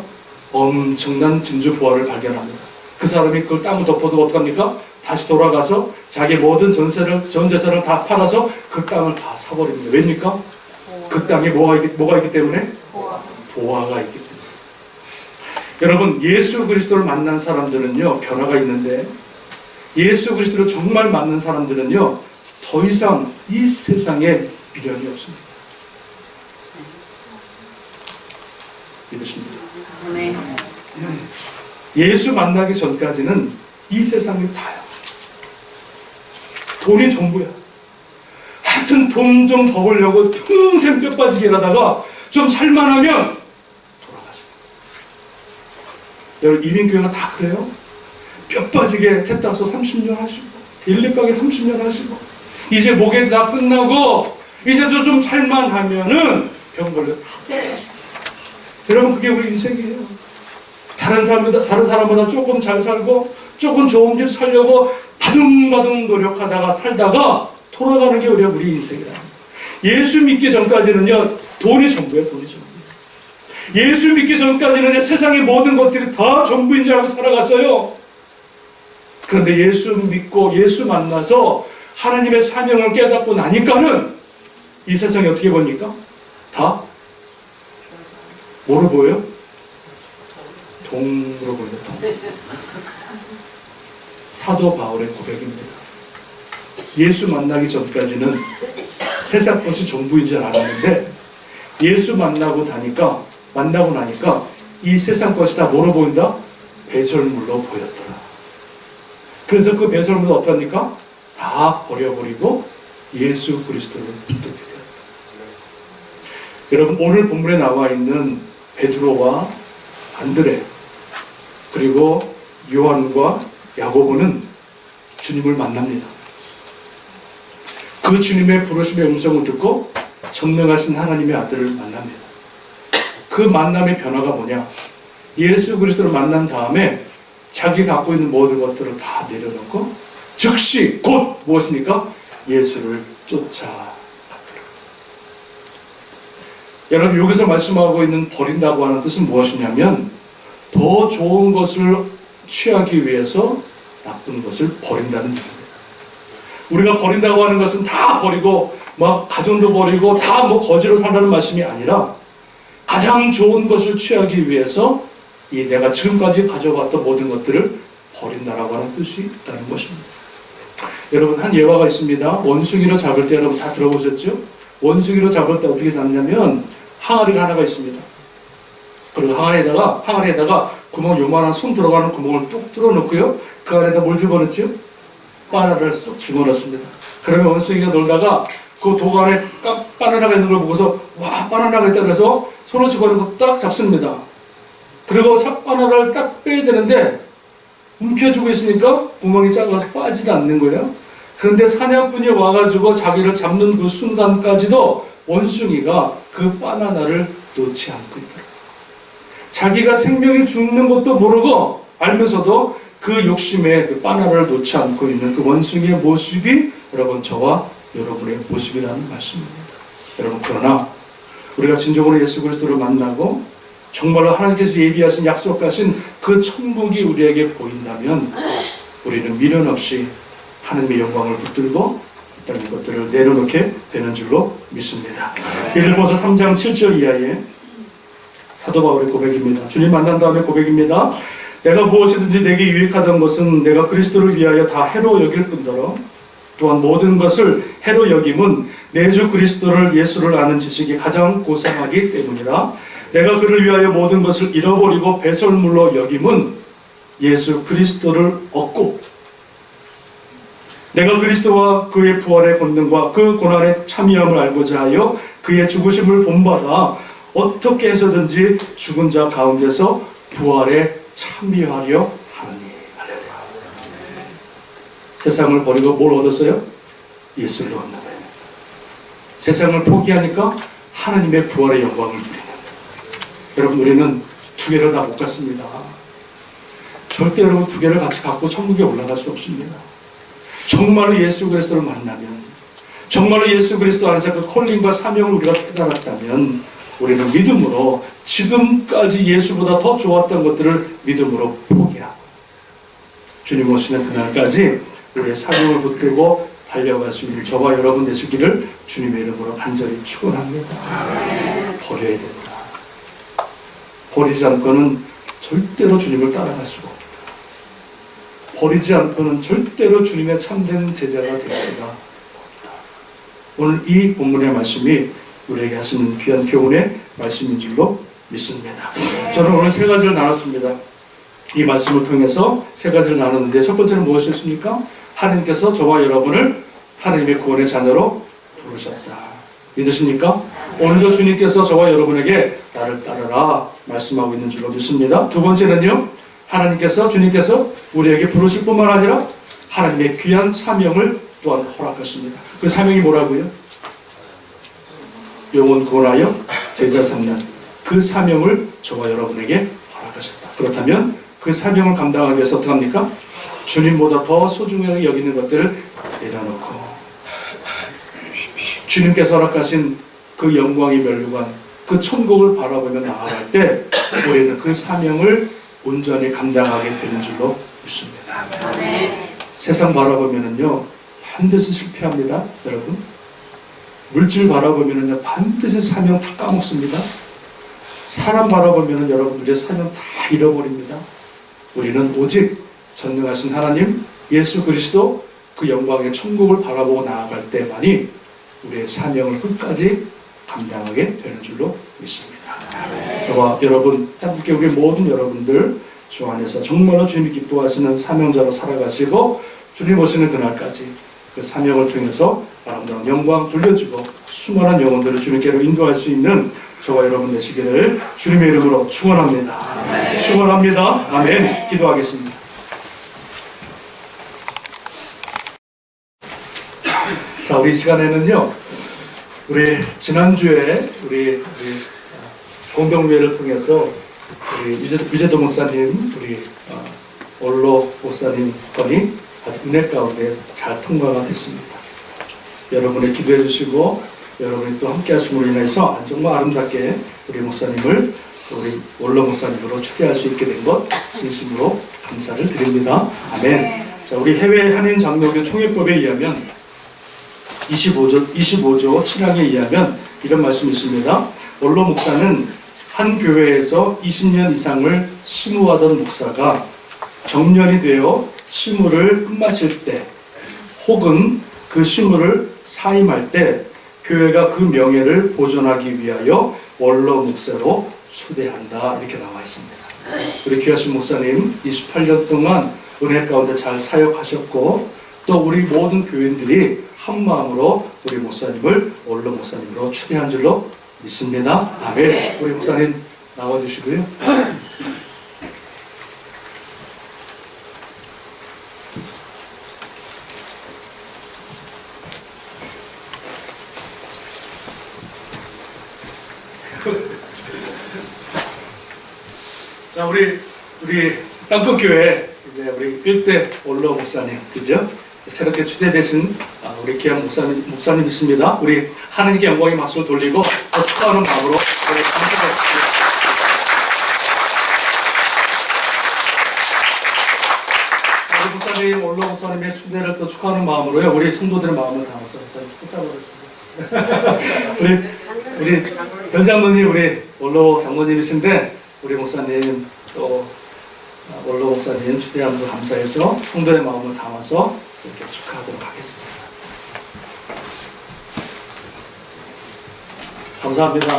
엄청난 진주 보화를 발견합니다. 그 사람이 그 땅을 덮어도 어떡합니까? 다시 돌아가서 자기 모든 전 재산을 다 팔아서 그 땅을 다 사버립니다. 왜입니까? 그 땅에 뭐가 있기 때문에? 보화가 있기 때문에. 여러분 예수 그리스도를 만난 사람들은요 변화가 있는데 예수 그리스도를 정말 만난 사람들은요 더 이상 이 세상에 미련이 없습니다. 믿으십니까? 네. 예수 만나기 전까지는 이 세상이 다야. 돈이 전부야. 하여튼 돈 좀 더 벌려고 평생 뼈 빠지게 일하다가 좀 살만하면 돌아가죠. 여러분, 이민교회가 다 그래요. 뼈 빠지게 세탁소 30년 하시고, 일리가게 30년 하시고, 이제 목에 다 끝나고, 이제 좀 살만하면은 병 걸려 다 빼시고. 여러분, 그게 우리 인생이에요. 다른 사람보다 조금 잘 살고, 조금 좋은 집 살려고 바둥바둥 노력하다가 살다가 돌아가는 게 우리 인생이다. 예수 믿기 전까지는요, 돈이 전부예요, 돈이 전부. 예수 믿기 전까지는 세상의 모든 것들이 다 전부인 줄 알고 살아갔어요. 그런데 예수 믿고 예수 만나서 하나님의 사명을 깨닫고 나니까는 이 세상이 어떻게 보니까 다 뭐로 보여요? 동으로 보여요. 동. 사도 바울의 고백입니다. 예수 만나기 전까지는 세상 것이 전부인 줄 알았는데 예수 만나고 나니까 이 세상 것이 다 뭐로 보인다? 배설물로 보였더라. 그래서 그 배설물은 어떻습니까? 다 버려버리고 예수 그리스도를 붙들게 되었다. 여러분, 오늘 본문에 나와 있는 베드로와 안드레 그리고 요한과 야고보는 주님을 만납니다. 그 주님의 부르심의 음성을 듣고 전능하신 하나님의 아들을 만납니다. 그 만남의 변화가 뭐냐? 예수 그리스도를 만난 다음에 자기 갖고 있는 모든 것들을 다 내려놓고 즉시 곧 무엇입니까? 예수를 쫓아갔더라. 여러분, 여기서 말씀하고 있는 버린다고 하는 뜻은 무엇이냐면 더 좋은 것을 취하기 위해서 나쁜 것을 버린다는 뜻입니다. 우리가 버린다고 하는 것은 다 버리고 막 가정도 버리고 다 거지로 살라는 말씀이 아니라 가장 좋은 것을 취하기 위해서 이 내가 지금까지 가져왔던 모든 것들을 버린다라고 하는 뜻이 있다는 것입니다. 여러분, 한 예화가 있습니다. 원숭이로 잡을 때 여러분 다 들어보셨죠? 원숭이로 잡을 때 어떻게 잡냐면 항아리가 하나가 있습니다. 그리고 항아리에다가 구멍 요만한 손 들어가는 구멍을 뚝 뚫어놓고요. 그 안에다 뭘 집어넣죠? 바나나를 쏙 집어넣습니다. 그러면 원숭이가 놀다가 그 도가 안에 바나나가 있는 걸 보고서 와, 바나나가 있다 그래서 손을 집어넣고 딱 잡습니다. 그리고 바나나를 딱 빼야 되는데 움켜쥐고 있으니까 구멍이 작아서 빠지지 않는 거예요. 그런데 사냥꾼이 와가지고 자기를 잡는 그 순간까지도 원숭이가 그 바나나를 놓지 않고 있더라. 자기가 생명이 죽는 것도 모르고 알면서도 그 욕심에 그 바나나를 놓지 않고 있는 그 원숭이의 모습이 여러분 저와 여러분의 모습이라는 말씀입니다. 여러분, 그러나 우리가 진정으로 예수 그리스도를 만나고 정말로 하나님께서 예비하신 약속하신 그 천국이 우리에게 보인다면 우리는 미련 없이 하나님의 영광을 붙들고 있다는 것들을 내려놓게 되는 줄로 믿습니다. 빌립보서 3장 7절 이하에 사도 바울의 고백입니다. 주님 만난 다음에 고백입니다. 내가 무엇이든지 내게 유익하던 것은 내가 그리스도를 위하여 다 해로 여길 뿐더러 또한 모든 것을 해로 여김은 내 주 그리스도를 예수를 아는 지식이 가장 고상하기 때문이라. 내가 그를 위하여 모든 것을 잃어버리고 배설물로 여김은 예수 그리스도를 얻고 내가 그리스도와 그의 부활의 권능과 그 고난의 참여함을 알고자 하여 그의 죽으심을 본받아 어떻게 해서든지 죽은 자 가운데서 부활에 참여하려 하느니. 할렐루야. 세상을 버리고 뭘 얻었어요? 예수를 얻는 거예요. 세상을 포기하니까 하나님의 부활의 영광을 누리는 거예요. 여러분, 우리는 두 개를 다 못 갖습니다. 절대 여러분 두 개를 같이 갖고 천국에 올라갈 수 없습니다. 정말로 예수 그리스도를 만나면, 정말로 예수 그리스도 안에서 그 콜링과 사명을 우리가 깨달았다면 우리는 믿음으로 지금까지 예수보다 더 좋았던 것들을 믿음으로 포기하고 주님 오시는 그날까지 우리의 사명을 붙들고 달려갈 수 있는 저와 여러분 되시기를 주님의 이름으로 간절히 축원합니다. 버려야 됩니다. 버리지 않고는 절대로 주님을 따라갈 수가 없다. 버리지 않고는 절대로 주님의 참된 제자가 될 수가 없다. 오늘 이 본문의 말씀이 우리에게 하시는 귀한 교훈의 말씀인 줄로 믿습니다. 저는 오늘 세 가지를 나눴습니다. 이 말씀을 통해서 세 가지를 나눴는데 첫 번째는 무엇이었습니까? 하나님께서 저와 여러분을 하나님의 구원의 자녀로 부르셨다. 믿으십니까? 오늘도 주님께서 저와 여러분에게 나를 따르라 말씀하고 있는 줄로 믿습니다. 두 번째는요, 주님께서 우리에게 부르실 뿐만 아니라 하나님의 귀한 사명을 또한 허락하십니다. 그 사명이 뭐라고요? 영혼 구원하여 제자 삼는 그 사명을 저와 여러분에게 허락하셨다. 그렇다면 그 사명을 감당하기 위해서 어떻게 합니까? 주님보다 더 소중하게 여기는 것들을 내려놓고 주님께서 허락하신 그 영광의 면류관, 그 천국을 바라보며 나아갈 때 우리는 그 사명을 온전히 감당하게 되는 줄로 믿습니다. 세상 바라보면은요 반드시 실패합니다, 여러분. 물질 바라보면은요 반드시 사명 다 까먹습니다. 사람 바라보면은 여러분 우리의 사명 다 잃어버립니다. 우리는 오직 전능하신 하나님 예수 그리스도 그 영광의 천국을 바라보고 나아갈 때만이 우리의 사명을 끝까지 감당하게 되는 줄로 믿습니다. 저와 여러분, 함께 우리 모든 여러분들 주 안에서 정말로 주님이 기뻐하시는 사명자로 살아가시고 주님 오시는 그날까지 그 사명을 통해서 아름다운 영광 돌려주고 수많은 영혼들을 주님께로 인도할 수 있는 저와 여러분 되시기를 주님의 이름으로 축원합니다. 축원합니다. 아멘. 기도하겠습니다. 자, 우리 시간에는요, 우리 지난주에 우리 공동회를 통해서 우리 유재도 목사님, 우리 올로 목사님 건이 아주 은혜 가운데 잘 통과가 됐습니다. 여러분이 기도해 주시고 여러분이 또 함께 하심으로 인해서 정말 아름답게 우리 목사님을 우리 올로 목사님으로 초대할 수 있게 된 것 진심으로 감사를 드립니다. 아멘. 자, 우리 해외 한인 장로교 총회법에 의하면 25조 7항에 의하면 이런 말씀이 있습니다. 올로 목사는 한 교회에서 20년 이상을 심우하던 목사가 정년이 되어 심우를 끝마칠 때 혹은 그 심우를 사임할 때 교회가 그 명예를 보존하기 위하여 원로 목사로 추대한다, 이렇게 나와 있습니다. 우리 귀하신 목사님 28년 동안 은혜 가운데 잘 사역하셨고 또 우리 모든 교인들이 한 마음으로 우리 목사님을 원로 목사님으로 추대한 줄로 믿습니다. 아멘. 우리 목사님 나와주시고요. 자, 우리 땅끝교회 이제 우리 1대 원로 목사님, 그죠? 새롭게 추대되신 우리 귀한 목사님 있습니다. 우리 하나님께 영광의 박수를 돌리고 또 축하하는 마음으로 우리 감사드립니다. 우리 목사님, 원로 목사님의 추대를 또 축하하는 마음으로요. 우리 성도들의 마음을 담아서 우리 변장로님, 우리 원로 장로님이신데 우리 목사님 또 원로 목사님 추대함도 감사해서 성도의 마음을 담아서 이렇게 축하하도록 하겠습니다. 감사합니다.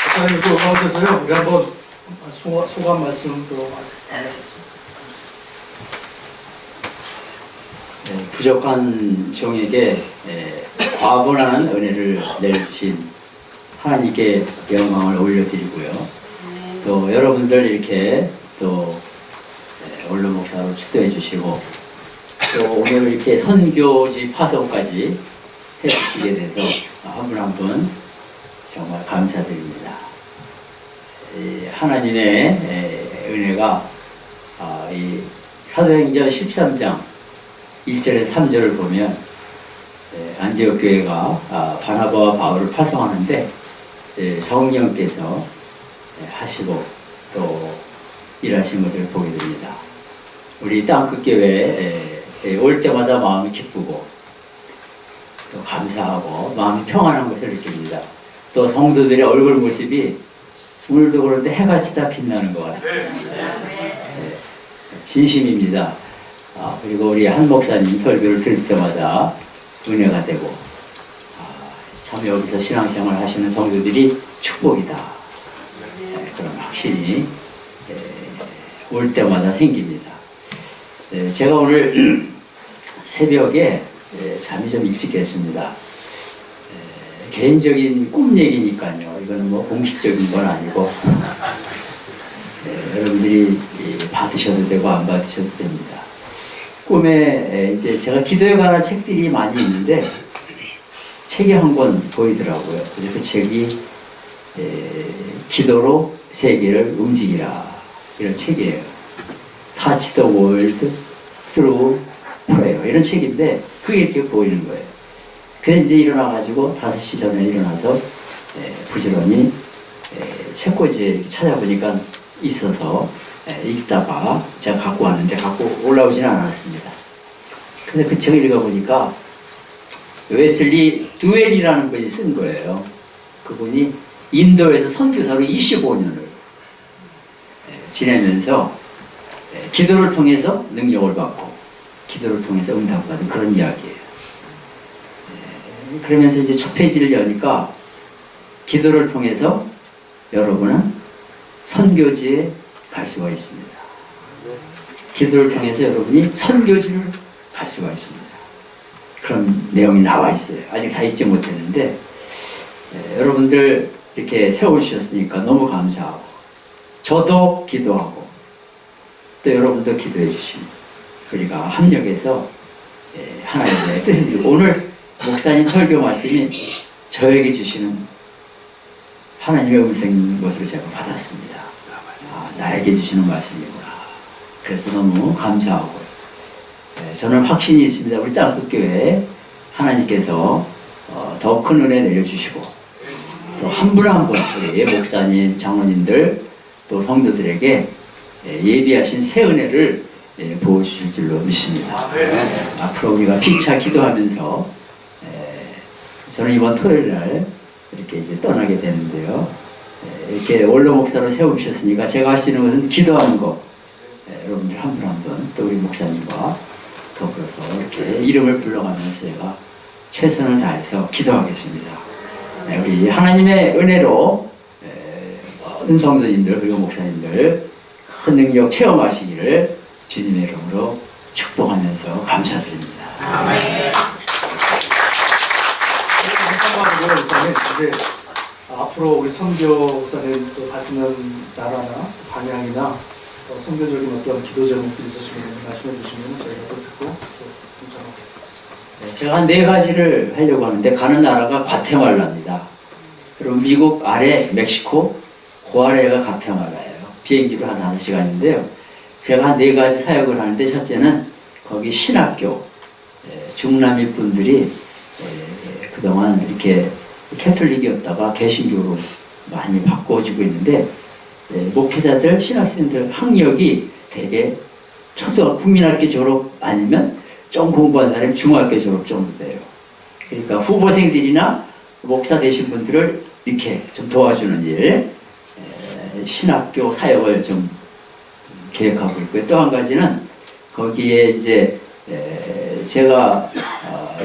목사님 또 오셔서요. 우리 한번 소감 말씀 또 나누겠습니다. 부족한 종에게 과분한 은혜를 내주신 하나님께 영광을 올려드리고요. 또 여러분들 이렇게 또 원로 목사로 추대해 주시고 또 오늘 이렇게 선교지 파송까지 해주시게 돼서 한 분 한 분 정말 감사드립니다. 하나님의 은혜가 이 사도행전 13장 1절에서 3절을 보면 안디옥 교회가 바나바와 바울을 파송하는데 성령께서 하시고 또 일하신 것을 보게 됩니다. 우리 땅끝교회에 올 때마다 마음이 기쁘고 또 감사하고 마음이 평안한 것을 느낍니다. 또 성도들의 얼굴 모습이 오늘도 그런데 해같이 다 빛나는 것 같아요. 진심입니다. 그리고 우리 한 목사님 설교를 들을 때마다 은혜가 되고 참 여기서 신앙생활 하시는 성도들이 축복이다. 그런 확신이 올 때마다 생깁니다. 제가 오늘 새벽에 잠이 좀 일찍 깼습니다. 개인적인 꿈 얘기니까요. 이거는 뭐 공식적인 건 아니고 여러분들이 받으셔도 되고 안 받으셔도 됩니다. 꿈에 이제 제가 기도에 관한 책들이 많이 있는데 책이 한 권 보이더라고요. 그래서 그 책이 기도로 세계를 움직이라 이런 책이에요. Touch the world through prayer 이런 책인데 그게 이렇게 보이는 거예요. 그래서 이제 일어나가지고 5시 전에 일어나서 부지런히 책꽂이 찾아보니까 있어서 읽다가 제가 갖고 왔는데 갖고 올라오지는 않았습니다. 근데 그 책을 읽어보니까 웨슬리 두웰이라는 분이 쓴 거예요. 그분이 인도에서 선교사로 25년을 지내면서 기도를 통해서 능력을 받고 기도를 통해서 응답받은 그런 이야기예요. 그러면서 이제 첫 페이지를 여니까 기도를 통해서 여러분은 선교지에 갈 수가 있습니다. 기도를 통해서 여러분이 선교지를 갈 수가 있습니다. 그런 내용이 나와 있어요. 아직 다 읽지 못했는데 여러분들 이렇게 세워주셨으니까 너무 감사하고 저도 기도하고 또 여러분도 기도해 주십니다. 우리가 합력해서 하나님의 뜻을 이루고 오늘 목사님 설교 말씀이 저에게 주시는 하나님의 음성인 것으로 제가 받았습니다. 나에게 주시는 말씀이구나. 그래서 너무 감사하고 저는 확신이 있습니다. 우리 땅끝교회에 하나님께서 더 큰 은혜 내려주시고 또 한 분 한 분 우리 목사님, 장로님들 또 성도들에게 예비하신 새 은혜를 부어주실 줄로 믿습니다. 앞으로 우리가 피차 기도하면서 저는 이번 토요일 날 이렇게 이제 떠나게 되는데요. 이렇게 원로 목사로 세우셨으니까 제가 할 수 있는 것은 기도하는 거. 여러분들 한 분 한 분 또 우리 목사님과 더불어서 이렇게 이름을 불러가면서 제가 최선을 다해서 기도하겠습니다. 우리 하나님의 은혜로 모든 성도님들 그리고 목사님들 큰 능력 체험하시기를 주님의 이름으로 축복하면서 감사드립니다. 아멘. 이제 앞으로 우리 선교 목사님 또 가시는 나라나 방향이나 선교적인 어떤 기도 제목들이 있으시면 말씀해 주시면 저희가 또 듣고 또 동참하겠습니다. 제가 한 4가지를 하려고 하는데 가는 나라가 과테말라입니다. 그리고 미국 아래 멕시코, 그 아래가 과테말라예요. 비행기로 한 5시간인데요. 제가 한 4가지 사역을 하는데 첫째는 거기 신학교 중남미 분들이 그동안 이렇게 캐톨릭이었다가 개신교로 많이 바꿔지고 있는데 목회자들, 신학생들 학력이 대개 국민학교 졸업 아니면 좀 공부한 사람이 중학교 졸업 정도 돼요. 그러니까 후보생들이나 목사 되신 분들을 이렇게 좀 도와주는 일, 신학교 사역을 좀 계획하고 있고요. 또 한 가지는 거기에 이제 제가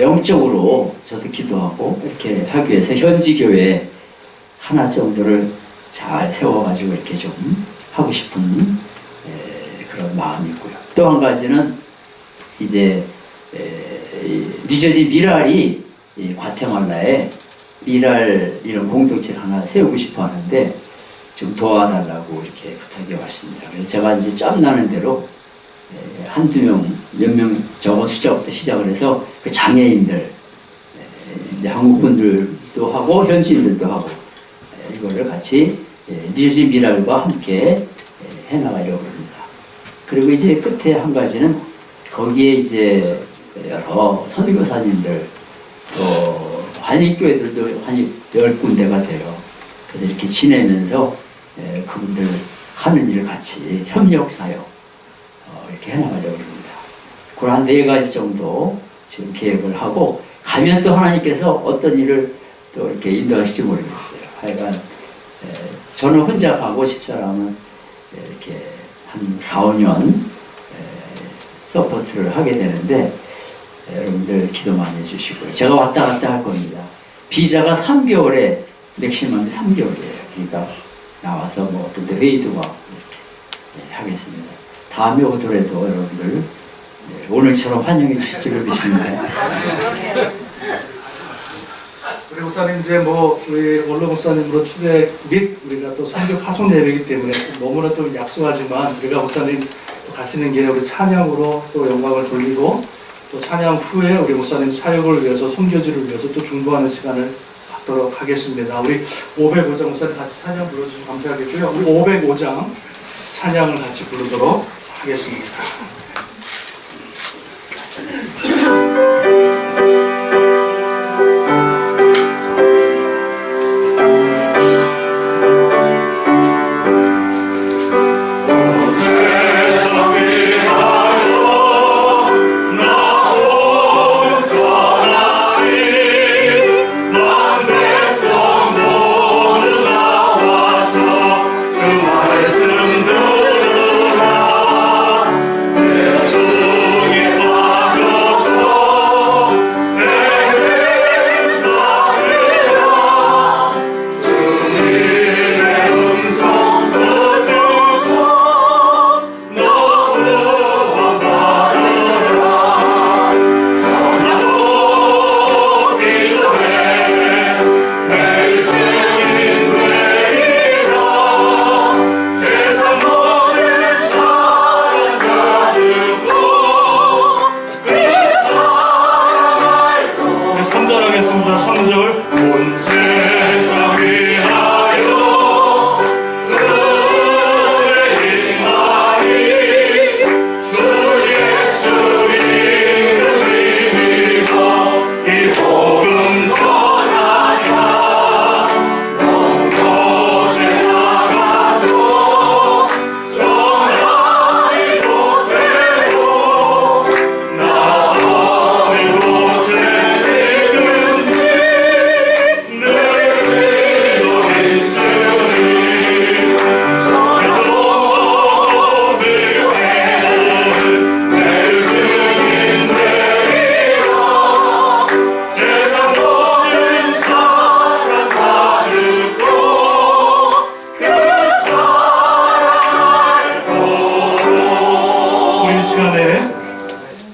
영적으로 저도 기도하고 이렇게 하기 위해서 현지 교회 하나 정도를 잘 세워가지고 이렇게 좀 하고 싶은 그런 마음이 있고요. 또 한 가지는 이제 뉴저지 미랄이 과테말라에 미랄 이런 공동체를 하나 세우고 싶어 하는데 좀 도와달라고 이렇게 부탁이 왔습니다. 그래서 제가 이제 짬나는 대로 한두 명, 몇 명 적어 숫자부터 시작을 해서 그 장애인들, 이제 한국 분들도 하고 현지인들도 하고 이거를 같이 뉴저지 미랄과 함께 해나가려고 합니다. 그리고 이제 끝에 한 가지는 거기에 이제 여러 선교사님들 또 한인교회들도 한 10군데가 돼요. 그래서 이렇게 지내면서 그분들 하는 일을 같이 협력사역 이렇게 해나가려고 합니다. 그걸 한 4가지 정도 지금 계획을 하고 가면 또 하나님께서 어떤 일을 또 이렇게 인도하실지 모르겠어요. 하여간 저는 혼자 가고 집사람은 이렇게 한 4, 5년 서포트를 하게 되는데 여러분들 기도 많이 해주시고요. 제가 왔다 갔다 할 겁니다. 비자가 3개월에 맥시멈 3개월이에요. 그러니까 나와서 뭐 어떤 때 회의도 하고 이렇게 하겠습니다. 다음에 오더라도 여러분들 오늘처럼 환영해 주실 줄을 믿습니다. 우리 목사님 이제 뭐 우리 원로 목사님으로 추대 및 우리가 또 선교 파송 예배이기 때문에 너무나 또 약소하지만 우리가 목사님 또 가시는 길에 우리 찬양으로 또 영광을 돌리고 또 찬양 후에 우리 목사님 사역을 위해서 선교지를 위해서 또 중보하는 시간을 갖도록 하겠습니다. 우리 505장 목사님 같이 찬양 불러주시면 감사하겠고요. 우리 505장 찬양을 같이 부르도록 하겠습니다.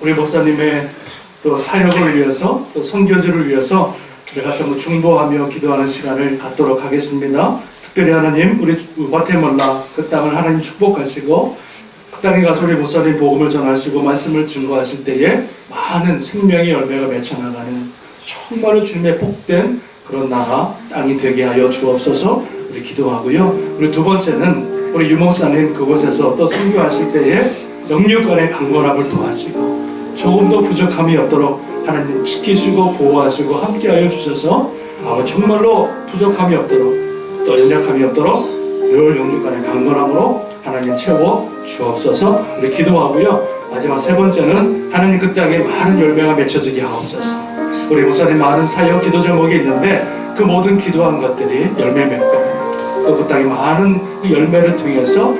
우리 목사님의 또 사역을 위해서 또 선교지를 위해서 우리가 전부 중보하며 기도하는 시간을 갖도록 하겠습니다. 특별히 하나님 우리 과테말라 그 땅을 하나님 축복하시고 그 땅에 가서 우리 목사님 복음을 전하시고 말씀을 증거하실 때에 많은 생명의 열매가 맺혀나가는 정말로 주님의 복된 그런 나라 땅이 되게 하여 주옵소서 우리 기도하고요. 우리 두 번째는 우리 유목사님 그곳에서 또 선교하실 때에 영육간의 강건함을 도하시고 조금도 부족함이 없도록 하나님 지키시고 보호하시고 함께하여 주셔서 정말로 부족함이 없도록 또 연약함이 없도록 늘 영육간의 강건함으로 하나님 채워 주옵소서 우리 기도하고요. 마지막 세 번째는 하나님 그 땅에 많은 열매가 맺혀지게 하옵소서. 우리 목사님 많은 사역 기도 제목이 있는데 그 모든 기도한 것들이 열매 맺고 또 그 땅에 많은 그 열매를 통해서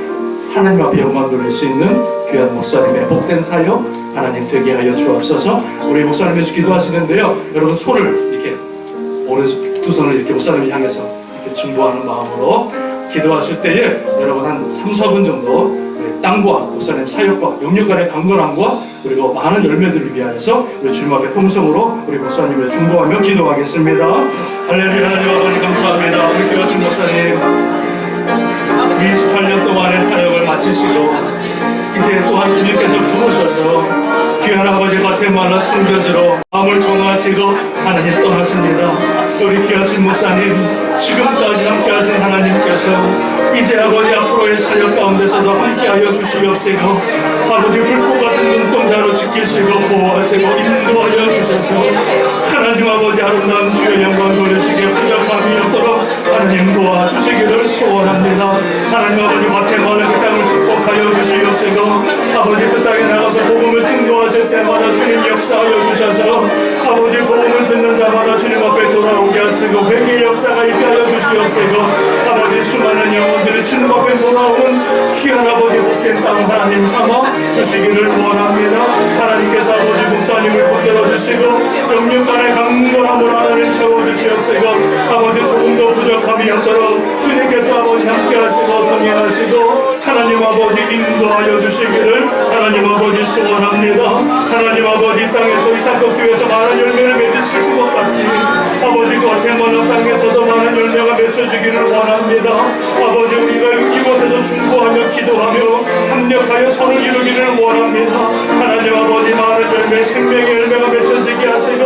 하나님 앞에 영광 돌릴 수 있는 귀한 목사님의 복된 사역 하나님 되게 하여 주옵소서. 우리 목사님께서 기도하시는데요. 여러분 손을 이렇게 오른손 두 손을 이렇게 목사님을 향해서 이렇게 중보하는 마음으로 기도하실 때에 여러분 한 3, 4분 정도 우리 땅과 목사님 사역과 영육간의 강건함과 그리고 많은 열매들을 위하여서 우리 주님 앞에 통성으로 우리 목사님을 중보하며 기도하겠습니다. 할렐루야. 하나님 아버지 감사합니다. 우리 귀하신 목사님 28년 동안의 사역을 마치시고 이제 또한 주님께서 부르셔서 귀한 아버지 과테말라 선교지로 마음을 정하시고 하나님 떠나십니다. 우리 귀하신 목사님 지금까지 함께하신 하나님께서 이제 아버지 앞으로의 사역 가운데서도 함께하여 주시옵시고 아버지 불꽃 같은 눈동자로 지키시고 보호하시고 인도하여 주셔서 하나님 아버지 아름다운 주의 영광 돌리시기에 부족함이 없도록 하나님 도와주시기를 소원합니다. 하나님 아버지 과테말라 그 땅을 축복하여 주시옵시고 아버지 그 땅에 나가서 복음을 증거하실 때마다 주님 역사하여 주셔서 아버지 복음을 듣는 자마다 주님 앞에 돌아오게 하시고 회개의 역사가 있게 하여 주시옵시고 아버지 수많은 영혼들이 주님 앞에 돌아오는 귀한 아버지 복된 땅 하나님 삼아 주시기를 원합니다. 하나님께서 아버지 목사님을 붙들어 주시고 영육간의 강건함으로 하나님 채워주시옵시고 아버지 조금도 부족함이 없도록 주님께서 아버지 함께 하시고 동행하시고 하나님 하나님 아버지 인도하여 주시기를 하나님 아버지 소원합니다. 하나님 아버지 이 땅에서 이 땅끝교회에서 많은 열매를 맺을 수 있을 것 같이 아버지 과테말라 땅에서도 많은 열매가 맺혀지기를 원합니다. 아버지 우리가 이곳에서 중보하며 기도하며 합력하여 선을 이루기를 원합니다. 하나님 아버지 많은 열매 생명의 열매가 맺혀지게 하시고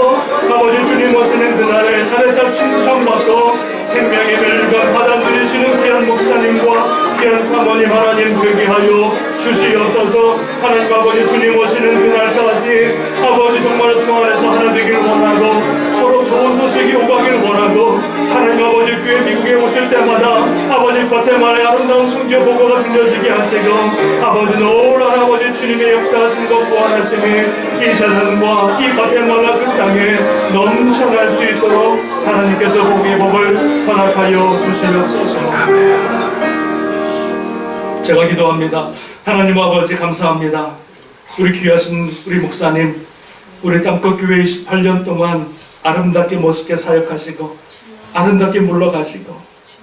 아버지 주님 오시는 그날에 차례차 칭찬받고 생명의 멸류관 받아 누리시는 귀한 목사님과 귀한 사모님 하나님 되게 하여 주시옵소서. 하나님 아버지 주님 오시는 그날까지 아버지 정말 주 안에서 하나 되기를 원하고 서로 좋은 소식이 오가기를 원하고 하나님 아버지 교회 미국에 오실 때마다 아버지 과테말라의 아름다운 성교 보고가 들려지게 하시고 아버지 놀라운 아버지 주님의 역사하심과 구원하심이 이 재단과 이 과테말라 그 땅에 넘쳐날 수 있도록 하나님께서 복의 복을 허락하여 주시옵소서. 제가 기도합니다. 하나님 아버지 감사합니다. 우리 귀하신 우리 목사님, 우리 땅끝 교회 28년 동안 아름답게 멋있게 사역하시고 아름답게 물러가시고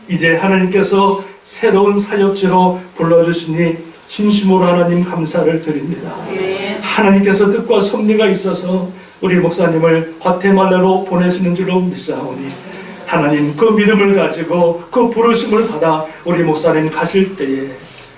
이제 하나님께서 새로운 사역지로 불러주시니 진심으로 하나님 감사를 드립니다. 하나님께서 뜻과 섭리가 있어서 우리 목사님을 과테말라로 보내시는 줄로 믿사오니 하나님 그 믿음을 가지고 그 부르심을 받아 우리 목사님 가실 때에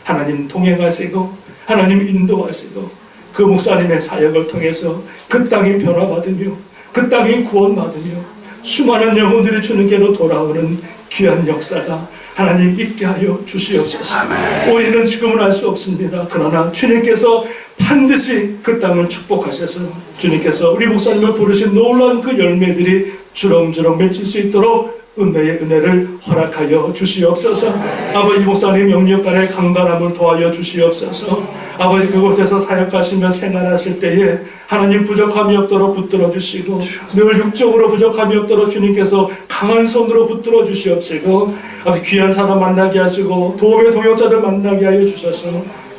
하나님 동행하시고 하나님 인도하시고 그 목사님의 사역을 통해서 그 땅이 변화받으며 그 땅이 구원받으며 수많은 영혼들이 주님께로 돌아오는 귀한 역사가 하나님 있게 하여 주시옵소서. 우리는 지금은 알 수 없습니다. 그러나 주님께서 반드시 그 땅을 축복하셔서 주님께서 우리 목사님을 부르신 놀라운 그 열매들이 주렁주렁 맺힐 수 있도록 은혜의 은혜를 허락하여 주시옵소서. 아버지 목사님 영육간의 강건함을 도와여 주시옵소서. 아버지 그곳에서 사역하시며 생활하실 때에 하나님 부족함이 없도록 붙들어 주시고 늘 육적으로 부족함이 없도록 주님께서 강한 손으로 붙들어 주시옵시고 아버지 귀한 사람 만나게 하시고 도움의 동역자들 만나게 하여 주셔서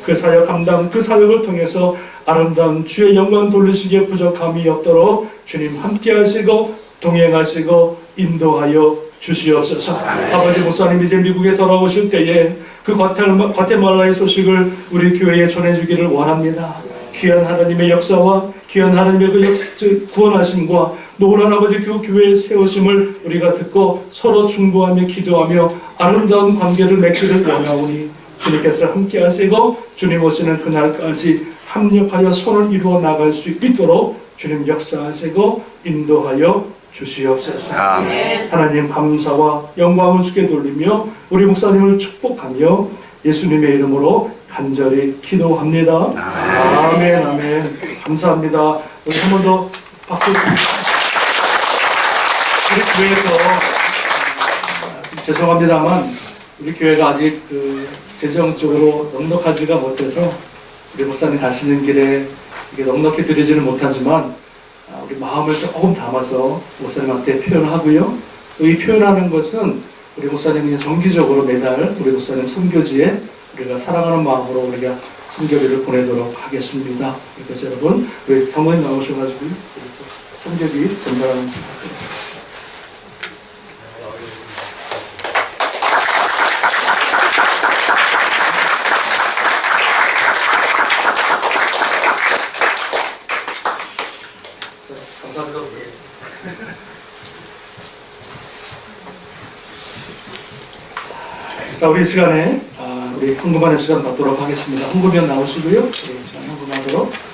그 사역 감당 그 사역을 통해서 아름다운 주의 영광 돌리시기에 부족함이 없도록 주님 함께 하시고 동행하시고 인도하여 주시옵소서. 아버지 목사님 이제 미국에 돌아오실 때에 그 과테말라의 소식을 우리 교회에 전해주기를 원합니다. 귀한 하나님의 역사와 귀한 하나님의 그 구원하심과 놀라운 아버지 그 교회의 세우심을 우리가 듣고 서로 중보하며 기도하며 아름다운 관계를 맺기를 원하오니 주님께서 함께 하시고 주님 오시는 그날까지 합력하여 손을 이루어 나갈 수 있도록 주님 역사하시고 인도하여 주시옵소서. 하나님 감사와 영광을 주께 돌리며 우리 목사님을 축복하며 예수님의 이름으로 간절히 기도합니다. 아멘. 아멘. 감사합니다. 우리 한 번 더 박수. 우리 교회에서 죄송합니다만 우리 교회가 아직 재정적으로 넉넉하지가 못해서 우리 목사님 가시는 길에 이게 넉넉히 드리지는 못하지만 우리 마음을 조금 담아서 목사님한테 표현하고요. 또 이 표현하는 것은 우리 목사님이 정기적으로 매달 우리 목사님 선교지에 우리가 사랑하는 마음으로 우리가 선교비를 보내도록 하겠습니다. 그래서 여러분 우리 장모님 나오셔가지고 선교비 전달하는 습니다. 자, 우리 시간에 우리 헌금하는 시간 갖도록 하겠습니다. 헌금위원 나오시고요. 우리 시간 헌금하도록.